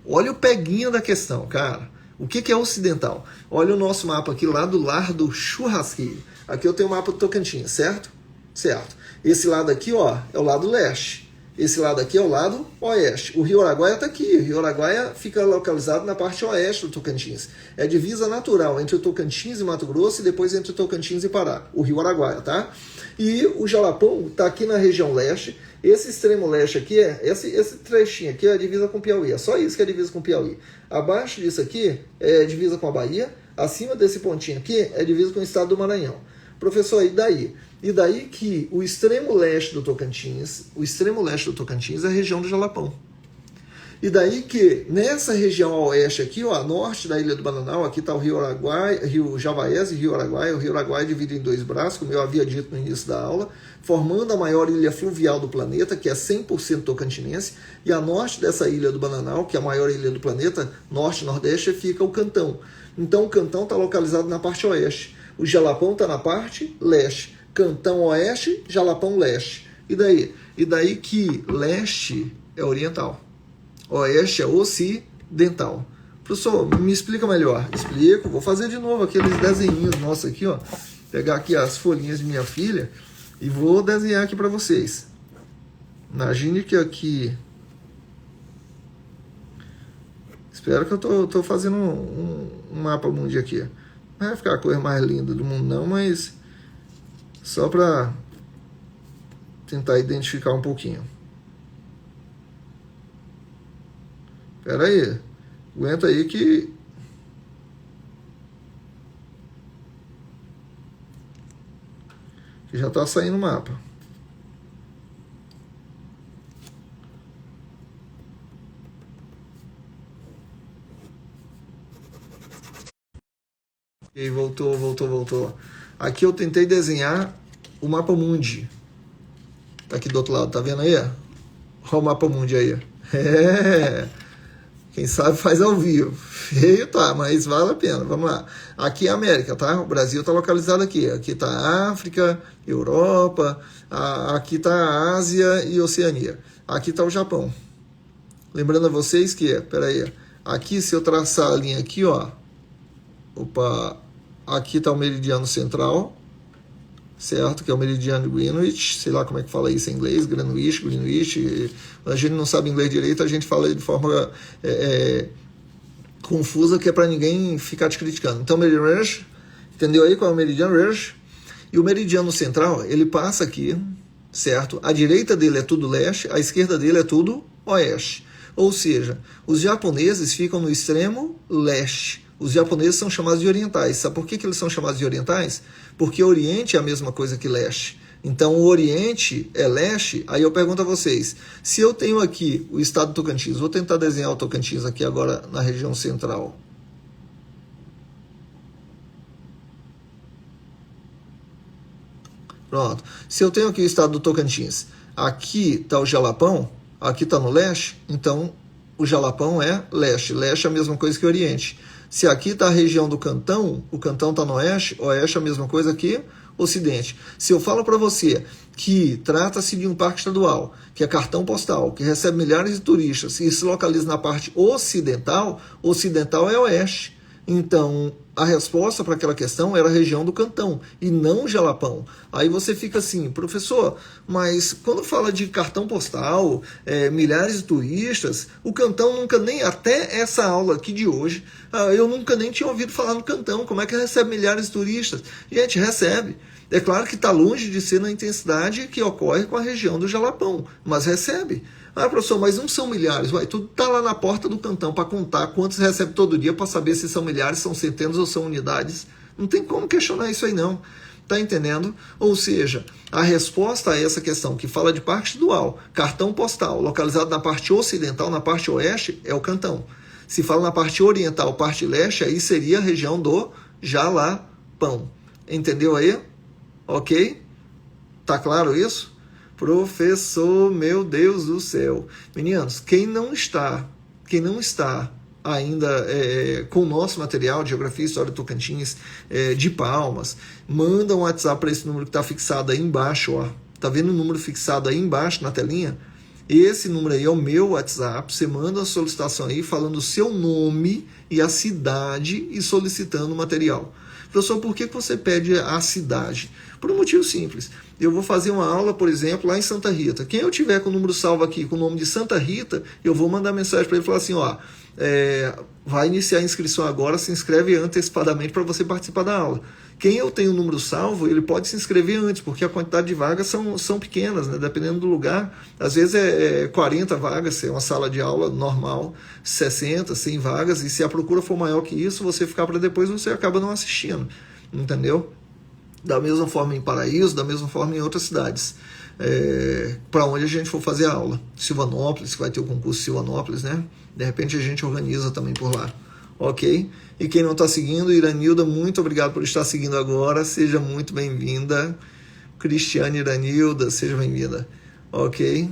[SPEAKER 1] Olha o peguinho da questão, cara. O que é ocidental? Olha o nosso mapa aqui lá do Lar do Churrasqueiro. Aqui eu tenho o mapa do Tocantins, certo? Certo. Esse lado aqui, ó, é o lado leste. Esse lado aqui é o lado oeste. O Rio Araguaia está aqui. O Rio Araguaia fica localizado na parte oeste do Tocantins. É a divisa natural entre o Tocantins e Mato Grosso e depois entre o Tocantins e Pará. O Rio Araguaia, tá? E o Jalapão está aqui na região leste. Esse extremo leste aqui, esse trechinho aqui é a divisa com o Piauí. É só isso que é a divisa com o Piauí. Abaixo disso aqui é a divisa com a Bahia. Acima desse pontinho aqui é a divisa com o estado do Maranhão. Professor, e daí? E daí que o extremo leste do Tocantins é a região do Jalapão. E daí que nessa região oeste aqui, ó, a norte da Ilha do Bananal, aqui está o Rio Araguaia, Rio Javaés e Rio Araguaia. O Rio Araguaia é dividido em dois braços, como eu havia dito no início da aula, formando a maior ilha fluvial do planeta, que é 100% tocantinense. E a norte dessa Ilha do Bananal, que é a maior ilha do planeta, norte e nordeste, fica o Cantão. Então o Cantão está localizado na parte oeste. O Jalapão está na parte leste. Cantão oeste, Jalapão leste. E daí? E daí que leste é oriental. Oeste é ocidental. Professor, me explica melhor. Explico. Vou fazer de novo aqueles desenhinhos nossos aqui, ó. Pegar aqui as folhinhas de minha filha e vou desenhar aqui para vocês. Imagine que aqui... Espero que eu tô fazendo um mapa mundi aqui. Não vai ficar a coisa mais linda do mundo não, mas só para tentar identificar um pouquinho. Espera aí, aguenta aí que já está saindo o mapa. E voltou. Aqui eu tentei desenhar o mapa mundi. Tá aqui do outro lado, tá vendo aí? Olha o mapa mundi aí. Quem sabe faz ao vivo. Feio tá, mas vale a pena. Vamos lá. Aqui é a América, tá? O Brasil tá localizado aqui. Aqui tá a África, Europa, aqui tá a Ásia e Oceania. Aqui tá o Japão. Lembrando a vocês que, peraí, aqui se eu traçar a linha aqui, ó. Opa, aqui tá o meridiano central, certo? Que é o meridiano Greenwich, sei lá como é que fala isso em inglês, Greenwich. A gente não sabe inglês direito, a gente fala de forma confusa, que é para ninguém ficar te criticando. Então, meridiano Greenwich, entendeu aí qual é o meridiano Greenwich? E o meridiano central, ele passa aqui, certo? A direita dele é tudo leste, a esquerda dele é tudo oeste. Ou seja, os japoneses ficam no extremo leste. Os japoneses são chamados de orientais. Sabe por que eles são chamados de orientais? Porque Oriente é a mesma coisa que leste. Então, o Oriente é leste. Aí eu pergunto a vocês, se eu tenho aqui o estado do Tocantins, vou tentar desenhar o Tocantins aqui agora na região central. Pronto. Se eu tenho aqui o estado do Tocantins, aqui está o Jalapão, aqui está no leste, então o Jalapão é leste. Leste é a mesma coisa que Oriente. Se aqui está a região do Cantão, o Cantão está no oeste, oeste é a mesma coisa que Ocidente. Se eu falo para você que trata-se de um parque estadual, que é cartão postal, que recebe milhares de turistas e se localiza na parte ocidental, ocidental é oeste. Então, a resposta para aquela questão era a região do Cantão e não Jalapão. Aí você fica assim, professor, mas quando fala de cartão postal, milhares de turistas, o Cantão nunca nem, até essa aula aqui de hoje, eu nunca nem tinha ouvido falar no Cantão. Como é que recebe milhares de turistas? Gente, recebe. É claro que está longe de ser na intensidade que ocorre com a região do Jalapão, mas recebe. Ah, professor, mas não são milhares. Ué, tudo está lá na porta do Cantão para contar quantos recebe todo dia para saber se são milhares, são centenas ou são unidades. Não tem como questionar isso aí não. Tá entendendo? Ou seja, a resposta a essa questão que fala de parque dual, cartão postal, localizado na parte ocidental, na parte oeste, é o Cantão. Se fala na parte oriental, parte leste, aí seria a região do Jalapão. Entendeu aí? Ok? Tá claro isso? Professor, meu Deus do céu. Meninos, quem não está ainda com o nosso material de Geografia e História do Tocantins, de Palmas, manda um WhatsApp para esse número que está fixado aí embaixo. Ó. Tá vendo o número fixado aí embaixo na telinha? Esse número aí é o meu WhatsApp. Você manda uma solicitação aí falando o seu nome e a cidade e solicitando o material. Professor, por que você pede a cidade? Por um motivo simples. Eu vou fazer uma aula, por exemplo, lá em Santa Rita. Quem eu tiver com o número salvo aqui, com o nome de Santa Rita, eu vou mandar mensagem para ele e falar assim, ó, vai iniciar a inscrição agora, se inscreve antecipadamente para você participar da aula. Quem eu tenho o número salvo, ele pode se inscrever antes, porque a quantidade de vagas são pequenas, né? Dependendo do lugar. Às vezes é 40 vagas, é uma sala de aula normal, 60, 100 vagas, e se a procura for maior que isso, você ficar para depois, você acaba não assistindo, entendeu? Da mesma forma em Paraíso, da mesma forma em outras cidades. Para onde a gente for fazer a aula. Silvanópolis, que vai ter o concurso Silvanópolis, né? De repente a gente organiza também por lá. Ok? E quem não está seguindo, Iranilda, muito obrigado por estar seguindo agora. Seja muito bem-vinda. Cristiane Iranilda, seja bem-vinda. Ok?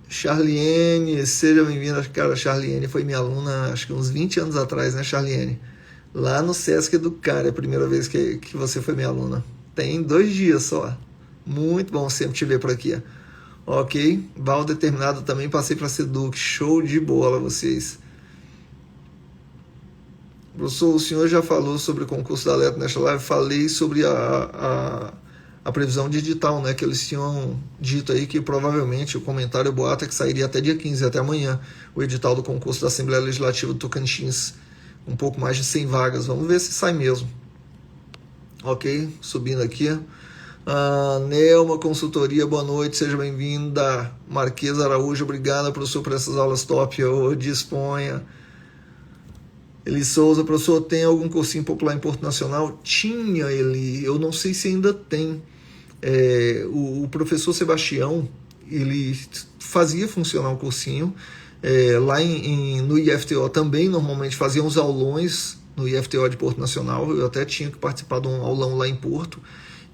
[SPEAKER 1] Charliene, seja bem-vinda. Cara, Charliene foi minha aluna, acho que uns 20 anos atrás, né, Charliene? Lá no Sesc Educar, é a primeira vez que você foi minha aluna. Tem 2 dias só. Muito bom sempre te ver por aqui. Ok? Val Determinado também, passei para Seduc. Show de bola vocês. Professor, o senhor já falou sobre o concurso da Alerta nesta live. Falei sobre a previsão digital, né? Que eles tinham dito aí que provavelmente o comentário boato é que sairia até dia 15, até amanhã, o edital do concurso da Assembleia Legislativa do Tocantins. Um pouco mais de 100 vagas. Vamos ver se sai mesmo. Ok? Subindo aqui. Nelma Consultoria, boa noite, seja bem-vinda. Marquesa Araújo, obrigada, professor, por essas aulas top. Disponha. Eli Souza, professor, tem algum cursinho popular em Porto Nacional? Tinha, Eli. Eu não sei se ainda tem. O professor Sebastião, ele fazia funcionar o cursinho. Lá no IFTO também normalmente faziam uns aulões no IFTO de Porto Nacional. Eu até tinha que participar de um aulão lá em Porto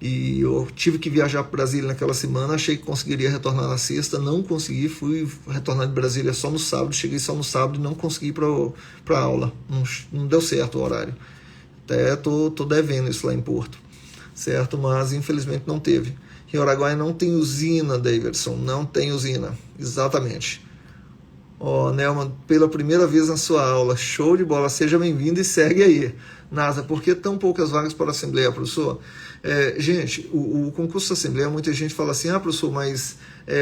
[SPEAKER 1] e eu tive que viajar para Brasília naquela semana. Achei que conseguiria retornar na sexta, não consegui. Fui retornar de Brasília só no sábado, cheguei só no sábado e não consegui ir para a aula. Não deu certo o horário. Até tô devendo isso lá em Porto, certo? Mas infelizmente não teve. Em Araguaia não tem usina, Davidson, não tem usina, exatamente. Nelma, pela primeira vez na sua aula, show de bola, seja bem-vindo e segue aí. NASA, por que tão poucas vagas para a Assembleia, professor? Gente, o concurso da Assembleia, muita gente fala assim, professor, mas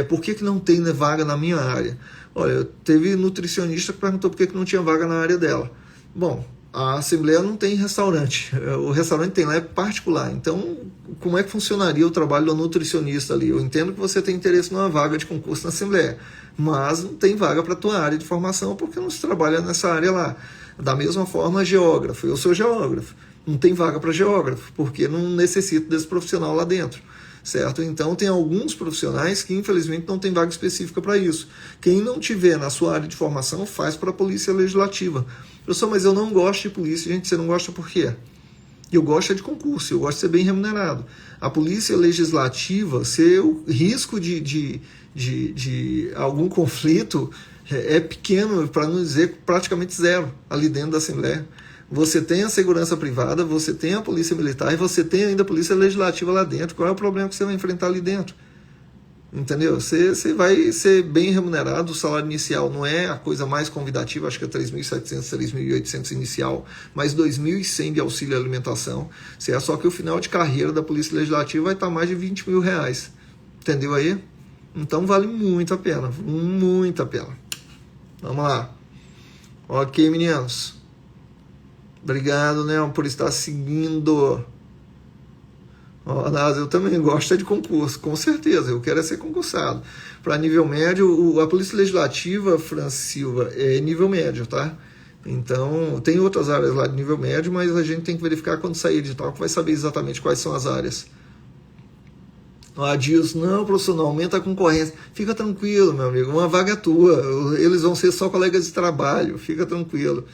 [SPEAKER 1] por que não tem vaga na minha área? Olha, teve nutricionista que perguntou por que não tinha vaga na área dela. Bom, a Assembleia não tem restaurante, o restaurante tem lá é particular, então como é que funcionaria o trabalho do nutricionista ali? Eu entendo que você tem interesse numa vaga de concurso na Assembleia, mas não tem vaga para a tua área de formação porque não se trabalha nessa área lá. Da mesma forma, geógrafo, eu sou geógrafo, não tem vaga para geógrafo porque não necessito desse profissional lá dentro. Certo? Então tem alguns profissionais que infelizmente não tem vaga específica para isso. Quem não tiver na sua área de formação faz para a Polícia Legislativa. Professor, mas eu não gosto de polícia. Gente, você não gosta por quê? Eu gosto de concurso, eu gosto de ser bem remunerado. A Polícia Legislativa, o risco de algum conflito é pequeno, para não dizer praticamente zero, ali dentro da Assembleia. Você tem a segurança privada, você tem a polícia militar e você tem ainda a polícia legislativa lá dentro. Qual é o problema que você vai enfrentar ali dentro? Entendeu? Você vai ser bem remunerado, o salário inicial não é a coisa mais convidativa, acho que é 3.700, 3.800 inicial, mas 2.100 de auxílio alimentação. Só que o final de carreira da Polícia Legislativa vai estar mais de 20 mil reais. Entendeu aí? Então vale muito a pena, muito a pena. Vamos lá. Ok, meninos. Obrigado, né, por estar seguindo. Eu também gosto de concurso, com certeza, eu quero ser concursado. Para nível médio, a Polícia Legislativa, Fran Silva, é nível médio, tá? Então, tem outras áreas lá de nível médio, mas a gente tem que verificar quando sair edital, que vai saber exatamente quais são as áreas. Diz, não, professor, não aumenta a concorrência. Fica tranquilo, meu amigo, uma vaga é tua, eles vão ser só colegas de trabalho, fica tranquilo.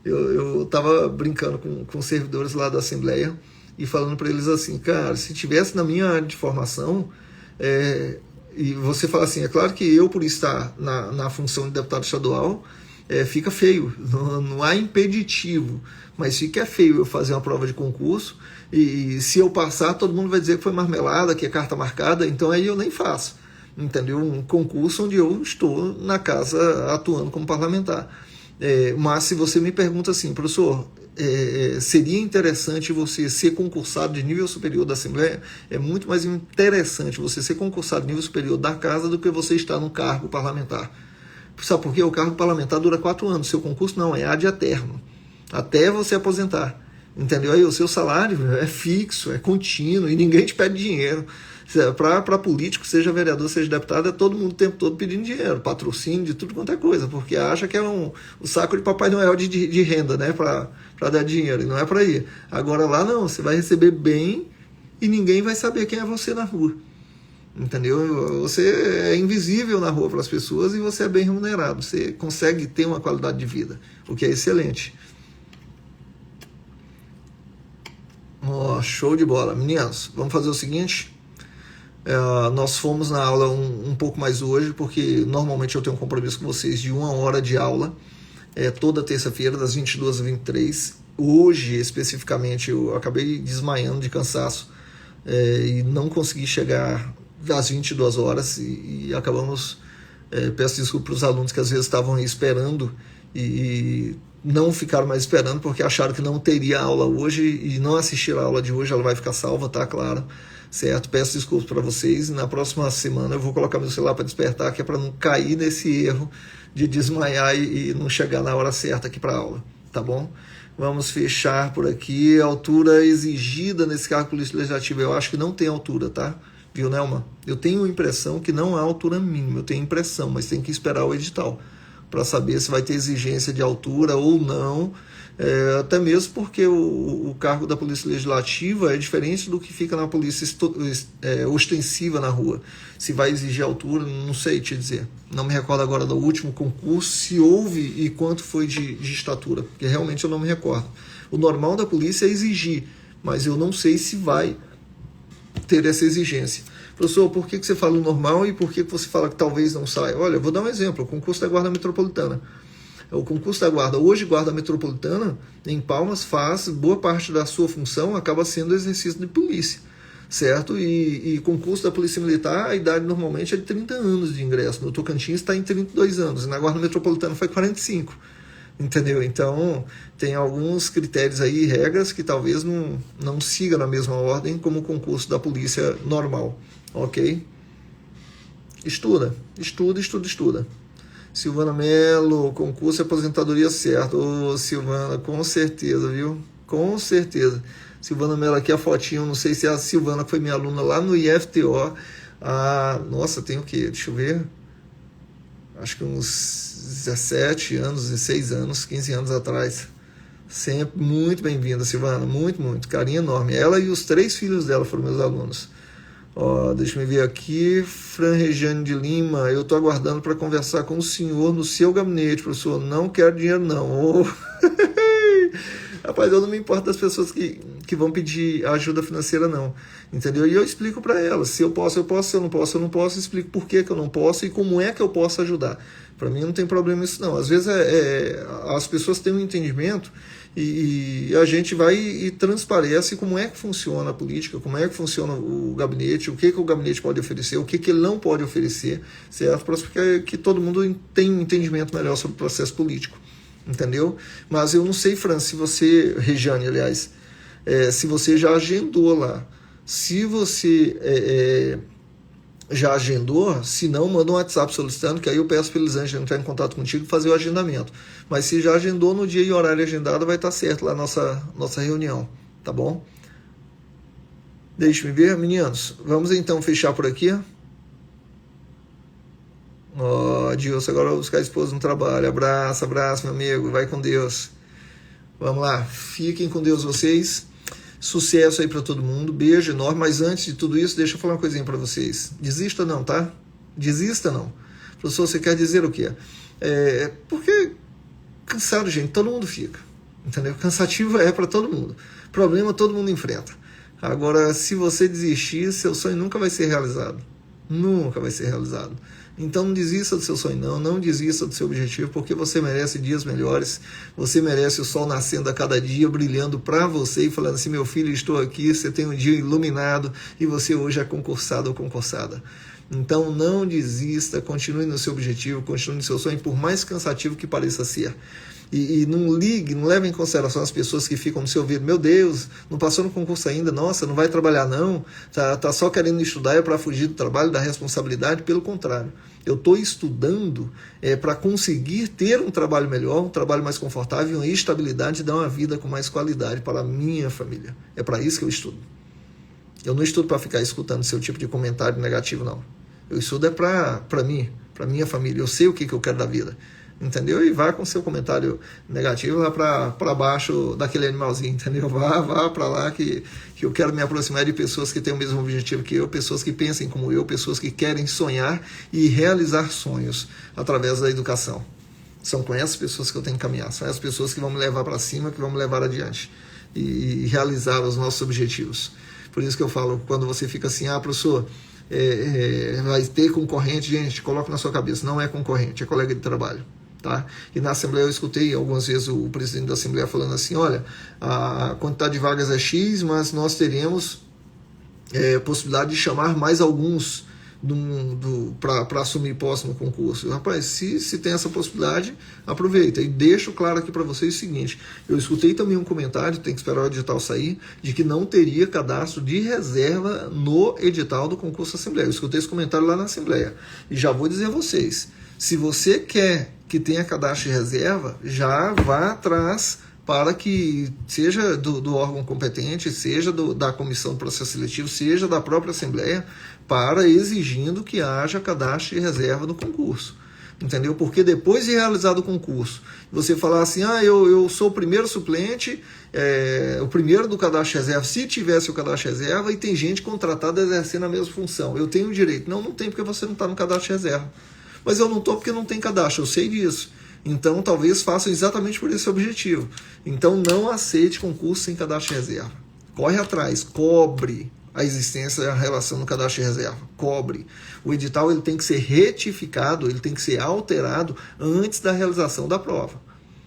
[SPEAKER 1] Eu estava brincando com servidores lá da Assembleia, e falando para eles assim, cara, se tivesse na minha área de formação, e você fala assim, é claro que eu, por estar na função de deputado estadual, fica feio, não há impeditivo, mas fica feio eu fazer uma prova de concurso, e se eu passar, todo mundo vai dizer que foi marmelada, que é carta marcada, então aí eu nem faço, entendeu? Um concurso onde eu estou na casa atuando como parlamentar. Mas se você me pergunta assim, professor, seria interessante você ser concursado de nível superior da Assembleia? É muito mais interessante você ser concursado de nível superior da casa do que você estar num cargo parlamentar. Sabe por quê? O cargo parlamentar dura 4 anos, seu concurso não, é ad eterno, até você aposentar. Entendeu? Aí o seu salário é fixo, é contínuo e ninguém te pede dinheiro. Para político, seja vereador, seja deputado, é todo mundo o tempo todo pedindo dinheiro, patrocínio, de tudo quanto é coisa, porque acha que é o saco de Papai Noel de renda, né, para dar dinheiro, e não é para ir. Agora lá não, você vai receber bem e ninguém vai saber quem é você na rua. Entendeu? Você é invisível na rua para as pessoas e você é bem remunerado, você consegue ter uma qualidade de vida, o que é excelente. Show de bola. Meninos, vamos fazer o seguinte. Nós fomos na aula um pouco mais hoje, porque normalmente eu tenho um compromisso com vocês de 1 hora de aula, toda terça-feira, das 22 às 23. Hoje, especificamente, eu acabei desmaiando de cansaço e não consegui chegar às 22 horas e acabamos, peço desculpa para os alunos que às vezes estavam aí esperando e não ficaram mais esperando porque acharam que não teria aula hoje e não assistiram a aula de hoje, ela vai ficar salva, tá? Claro. Certo? Peço desculpas para vocês. Na próxima semana eu vou colocar meu celular para despertar, que é para não cair nesse erro de desmaiar e não chegar na hora certa aqui para a aula, tá bom? Vamos fechar por aqui. A altura exigida nesse cargo político legislativo, eu acho que não tem altura, tá? Viu, Nelma? Eu tenho a impressão que não há altura mínima, eu tenho impressão, mas tem que esperar o edital para saber se vai ter exigência de altura ou não. Até mesmo porque o cargo da Polícia Legislativa é diferente do que fica na polícia ostensiva na rua. Se vai exigir altura, não sei te dizer. Não me recordo agora do último concurso, se houve e quanto foi de estatura, porque realmente eu não me recordo. O normal da polícia é exigir, mas eu não sei se vai ter essa exigência. Professor, por que você fala o normal e por que você fala que talvez não saia? Olha, eu vou dar um exemplo, o concurso da Guarda Metropolitana. O concurso da Guarda, hoje Guarda Metropolitana, em Palmas, faz boa parte da sua função, acaba sendo exercício de polícia, certo? E concurso da Polícia Militar, a idade normalmente é de 30 anos de ingresso. No Tocantins está em 32 anos, e na Guarda Metropolitana foi 45, entendeu? Então, tem alguns critérios aí, regras, que talvez não siga na mesma ordem como o concurso da polícia normal, ok? Estuda. Silvana Mello, concurso e aposentadoria certo. Ô, Silvana, com certeza, viu? Com certeza. Silvana Mello, aqui a fotinho, não sei se é a Silvana que foi minha aluna lá no IFTO. Nossa, tem o quê? Deixa eu ver. Acho que uns 17 anos, 16 anos, 15 anos atrás. Sempre muito bem-vinda, Silvana. Muito, muito. Carinho enorme. Ela e os 3 filhos dela foram meus alunos. Deixa eu ver aqui. Fran Regiane de Lima, eu estou aguardando para conversar com o senhor no seu gabinete, professor. Não quero dinheiro, não. Rapaz, eu não me importo das pessoas que pedir ajuda financeira, não. Entendeu? E eu explico para elas. Se eu posso, eu posso. Se eu não posso, eu não posso. Explico por que eu não posso e como é que eu posso ajudar. Para mim não tem problema isso, não. Às vezes as pessoas têm um entendimento e a gente vai e transparece como é que funciona a política, como é que funciona o gabinete, o que o gabinete pode oferecer, o que ele não pode oferecer, certo? Para que todo mundo tenha um entendimento melhor sobre o processo político. Entendeu? Mas eu não sei, Fran, se você, Regiane, aliás, se você já agendou lá. Se você já agendou, se não, manda um WhatsApp solicitando, que aí eu peço para a Elisângela entrar em contato contigo e fazer o agendamento. Mas se já agendou, no dia e horário agendado, vai estar certo lá a nossa reunião, tá bom? Deixa-me ver, meninos. Vamos então fechar por aqui. Dilson, agora eu vou buscar a esposa no trabalho. Abraço, meu amigo. Vai com Deus. Vamos lá. Fiquem com Deus vocês. Sucesso aí para todo mundo. Beijo enorme. Mas antes de tudo isso, deixa eu falar uma coisinha para vocês. Desista não, tá? Desista não. Professor, você quer dizer o quê? Porque cansado, gente, todo mundo fica. Entendeu? Cansativo é para todo mundo. Problema todo mundo enfrenta. Agora, se você desistir, seu sonho nunca vai ser realizado. Nunca vai ser realizado. Então não desista do seu sonho, não desista do seu objetivo, porque você merece dias melhores, você merece o sol nascendo a cada dia, brilhando para você e falando assim, meu filho, estou aqui, você tem um dia iluminado e você hoje é concursado ou concursada. Então não desista, continue no seu objetivo, continue no seu sonho, por mais cansativo que pareça ser. E não leve em consideração as pessoas que ficam no seu ouvido, meu Deus, não passou no concurso ainda, nossa, não vai trabalhar não, tá só querendo estudar para fugir do trabalho, da responsabilidade. Pelo contrário, eu estou estudando para conseguir ter um trabalho melhor, um trabalho mais confortável, uma estabilidade e dar uma vida com mais qualidade para a minha família. É para isso que eu estudo. Eu não estudo para ficar escutando seu tipo de comentário negativo, não. Eu estudo para mim, para minha família. Eu sei o que eu quero da vida. Entendeu? E vá com seu comentário negativo lá para baixo daquele animalzinho, entendeu? Vá para lá que eu quero me aproximar de pessoas que têm o mesmo objetivo que eu, pessoas que pensem como eu, pessoas que querem sonhar e realizar sonhos através da educação. São com essas pessoas que eu tenho que caminhar, são essas pessoas que vão me levar para cima, que vão me levar adiante e realizar os nossos objetivos. Por isso que eu falo, quando você fica assim, professor, vai ter concorrente, gente, coloca na sua cabeça, não é concorrente, é colega de trabalho. Tá? E na Assembleia eu escutei algumas vezes o presidente da Assembleia falando assim, olha, a quantidade de vagas é X, mas nós teremos possibilidade de chamar mais alguns para assumir posse no concurso. Rapaz, se tem essa possibilidade, aproveita. E deixo claro aqui para vocês o seguinte, eu escutei também um comentário, tem que esperar o edital sair, de que não teria cadastro de reserva no edital do concurso Assembleia. Eu escutei esse comentário lá na Assembleia. E já vou dizer a vocês, se você quer que tenha cadastro de reserva, já vá atrás para que seja do órgão competente, seja da comissão do processo seletivo, seja da própria Assembleia, para exigindo que haja cadastro de reserva no concurso. Entendeu? Porque depois de realizado o concurso, você falar assim, eu sou o primeiro suplente, o primeiro do cadastro de reserva, se tivesse o cadastro de reserva, e tem gente contratada exercendo a mesma função. Eu tenho o direito. Não tem, porque você não está no cadastro de reserva. Mas eu não estou porque não tem cadastro, eu sei disso. Então, talvez façam exatamente por esse objetivo. Então, não aceite concurso sem cadastro de reserva. Corre atrás, cobre a existência e a relação no cadastro de reserva. Cobre. O edital ele tem que ser retificado, ele tem que ser alterado antes da realização da prova.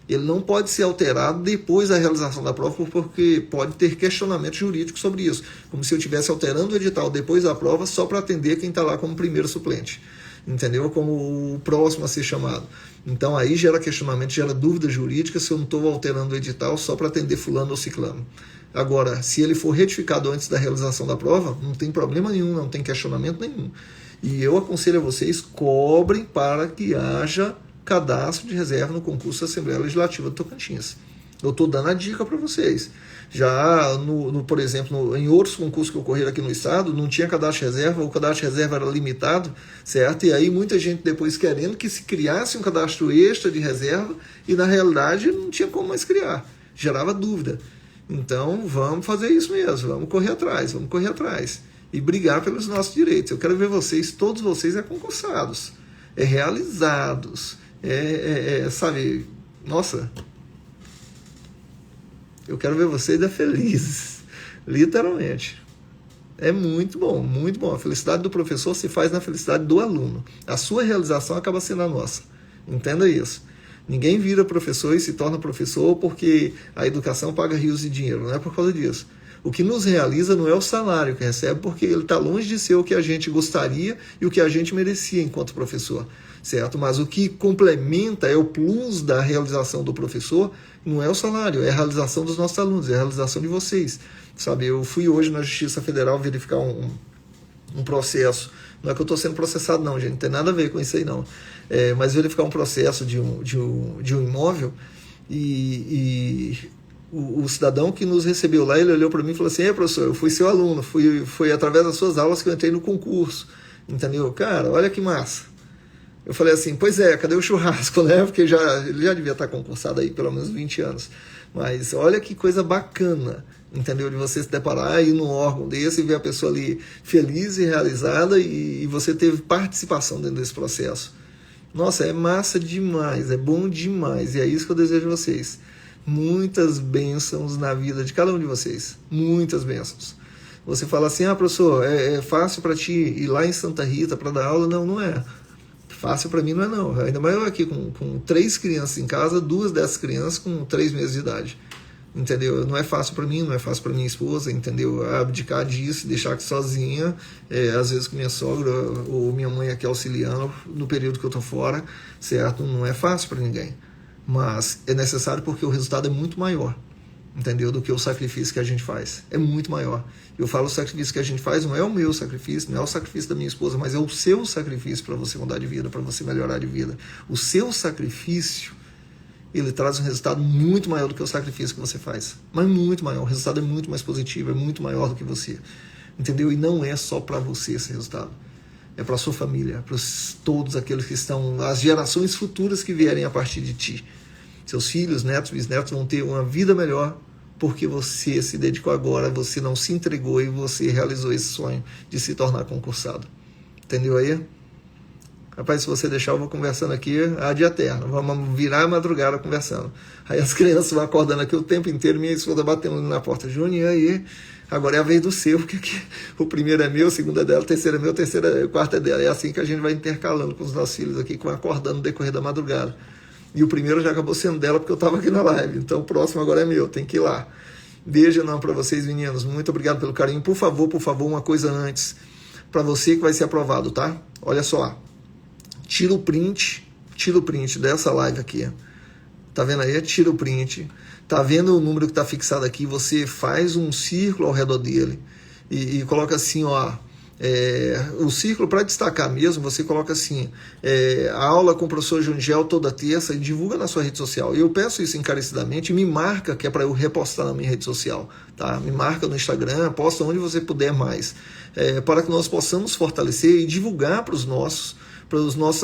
[SPEAKER 1] Ele não pode ser alterado depois da realização da prova, porque pode ter questionamento jurídico sobre isso. Como se eu estivesse alterando o edital depois da prova só para atender quem está lá como primeiro suplente. Entendeu? Como o próximo a ser chamado. Então aí gera questionamento, gera dúvida jurídica se eu não estou alterando o edital só para atender fulano ou ciclano. Agora, se ele for retificado antes da realização da prova, não tem problema nenhum, não tem questionamento nenhum. E eu aconselho a vocês, cobrem para que haja cadastro de reserva no concurso da Assembleia Legislativa do Tocantins. Eu estou dando a dica para vocês. Já, por exemplo, em outros concursos que ocorreram aqui no estado, não tinha cadastro de reserva, o cadastro de reserva era limitado, certo? E aí muita gente depois querendo que se criasse um cadastro extra de reserva e na realidade não tinha como mais criar, gerava dúvida. Então vamos fazer isso mesmo, vamos correr atrás e brigar pelos nossos direitos. Eu quero ver vocês, todos vocês concursados, realizados, sabe, nossa... Eu quero ver vocês felizes. Literalmente. É muito bom, muito bom. A felicidade do professor se faz na felicidade do aluno. A sua realização acaba sendo a nossa. Entenda isso. Ninguém vira professor e se torna professor porque a educação paga rios de dinheiro. Não é por causa disso. O que nos realiza não é o salário que recebe, porque ele está longe de ser o que a gente gostaria e o que a gente merecia enquanto professor, certo? Mas o que complementa, é o plus da realização do professor, não é o salário, é a realização dos nossos alunos, é a realização de vocês, sabe? Eu fui hoje na Justiça Federal verificar um processo, não é que eu estou sendo processado não, gente, não tem nada a ver com isso aí não, mas verificar um processo de um imóvel e o cidadão que nos recebeu lá, ele olhou para mim e falou assim: professor, eu fui seu aluno, foi através das suas aulas que eu entrei no concurso, entendeu? Cara, olha que massa. Eu falei assim: pois é, cadê o churrasco, né? Porque ele já devia estar concursado aí pelo menos 20 anos. Mas olha que coisa bacana, entendeu? De você se deparar aí num órgão desse e ver a pessoa ali feliz e realizada e você teve participação dentro desse processo. Nossa, é massa demais, é bom demais e é isso que eu desejo a vocês. Muitas bênçãos na vida de cada um de vocês. Muitas bênçãos. Você fala assim: professor, é fácil para ti ir lá em Santa Rita para dar aula? Não, não é. Fácil para mim não é não. Ainda mais eu aqui com 3 crianças em casa, 2 dessas crianças com 3 meses de idade. Entendeu? Não é fácil para mim, não é fácil para minha esposa, entendeu? Abdicar disso, deixar aqui sozinha, às vezes com minha sogra ou minha mãe aqui auxiliando no período que eu tô fora, certo? Não é fácil para ninguém. Mas é necessário porque o resultado é muito maior, entendeu? Do que o sacrifício que a gente faz. É muito maior. Eu falo o sacrifício que a gente faz, não é o meu sacrifício, não é o sacrifício da minha esposa, mas é o seu sacrifício para você mudar de vida, para você melhorar de vida. O seu sacrifício, ele traz um resultado muito maior do que o sacrifício que você faz. Mas muito maior. O resultado é muito mais positivo, é muito maior do que você. Entendeu? E não é só para você esse resultado. É para a sua família, para todos aqueles que estão, as gerações futuras que vierem a partir de ti. Seus filhos, netos, bisnetos vão ter uma vida melhor porque você se dedicou agora, você não se entregou e você realizou esse sonho de se tornar concursado. Entendeu aí? Rapaz, se você deixar, eu vou conversando aqui a dia eterno. Vamos virar a madrugada conversando. Aí as crianças vão acordando aqui o tempo inteiro, minha esposa batendo na porta. Júnior, aí? Agora é a vez do seu, porque aqui, o primeiro é meu, o segundo é dela, o terceiro é meu, o quarto é dela. É assim que a gente vai intercalando com os nossos filhos aqui, que vão acordando no decorrer da madrugada. E o primeiro já acabou sendo dela porque eu estava aqui na live. Então o próximo agora é meu, tem que ir lá. Beijo enorme para vocês, meninos. Muito obrigado pelo carinho. Por favor, uma coisa antes. Para você que vai ser aprovado, tá? Olha só. Tira o print dessa live aqui. Tá vendo aí? Tira o print. Tá vendo o número que está fixado aqui? Você faz um círculo ao redor dele e coloca assim, ó. O círculo, para destacar mesmo, você coloca assim: a aula com o professor Jungel toda terça, e divulga na sua rede social. E eu peço isso encarecidamente, me marca, que é para eu repostar na minha rede social, tá? Me marca no Instagram, posta onde você puder mais, para que nós possamos fortalecer e divulgar para os nossos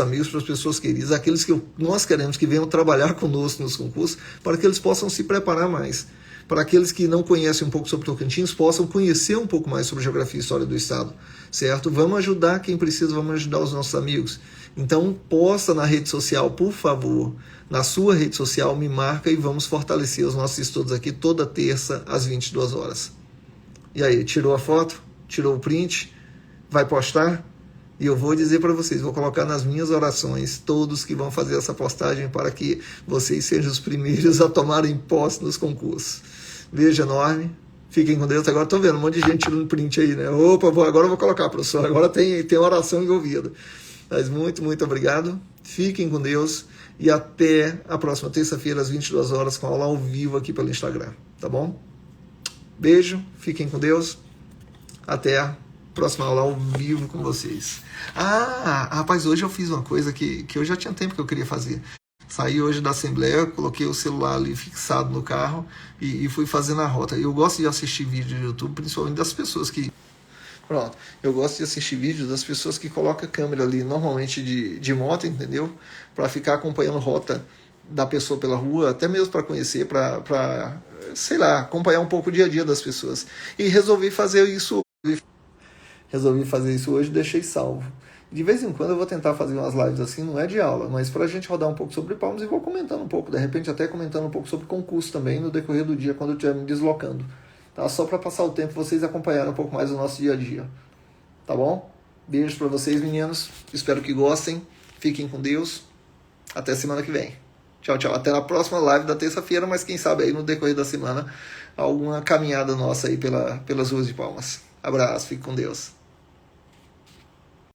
[SPEAKER 1] amigos, para as pessoas queridas, aqueles que nós queremos que venham trabalhar conosco nos concursos, para que eles possam se preparar mais. Para aqueles que não conhecem um pouco sobre Tocantins, possam conhecer um pouco mais sobre geografia e história do estado, certo? Vamos ajudar quem precisa, vamos ajudar os nossos amigos. Então, posta na rede social, por favor, na sua rede social, me marca e vamos fortalecer os nossos estudos aqui toda terça às 22 horas. E aí, tirou a foto? Tirou o print? Vai postar? E eu vou dizer para vocês, vou colocar nas minhas orações todos que vão fazer essa postagem para que vocês sejam os primeiros a tomarem posse nos concursos. Beijo enorme, fiquem com Deus. Agora estou vendo um monte de gente tirando print aí, né? Opa, agora eu vou colocar, professor, agora tem oração envolvida. Mas muito, muito obrigado, fiquem com Deus e até a próxima terça-feira às 22 horas com aula ao vivo aqui pelo Instagram, tá bom? Beijo, fiquem com Deus, até a próxima aula ao vivo com vocês. Rapaz, hoje eu fiz uma coisa que eu já tinha tempo que eu queria fazer. Saí hoje da Assembleia, coloquei o celular ali fixado no carro e fui fazendo a rota. Eu gosto de assistir vídeo no YouTube, principalmente das pessoas que... Pronto, eu gosto de assistir vídeos das pessoas que colocam a câmera ali, normalmente de moto, entendeu? Para ficar acompanhando a rota da pessoa pela rua, até mesmo para conhecer, para, sei lá, acompanhar um pouco o dia a dia das pessoas. E resolvi fazer isso hoje, deixei salvo. De vez em quando eu vou tentar fazer umas lives assim, não é de aula, mas para a gente rodar um pouco sobre Palmas e vou comentando um pouco, de repente até comentando um pouco sobre concurso também no decorrer do dia, quando eu estiver me deslocando. tá? Só para passar o tempo, vocês acompanharem um pouco mais o nosso dia a dia, tá bom? Beijos para vocês, meninos. Espero que gostem. Fiquem com Deus. Até semana que vem. Tchau, tchau. Até na próxima live da terça-feira, mas quem sabe aí no decorrer da semana alguma caminhada nossa aí pelas ruas de Palmas. Abraço, fique com Deus.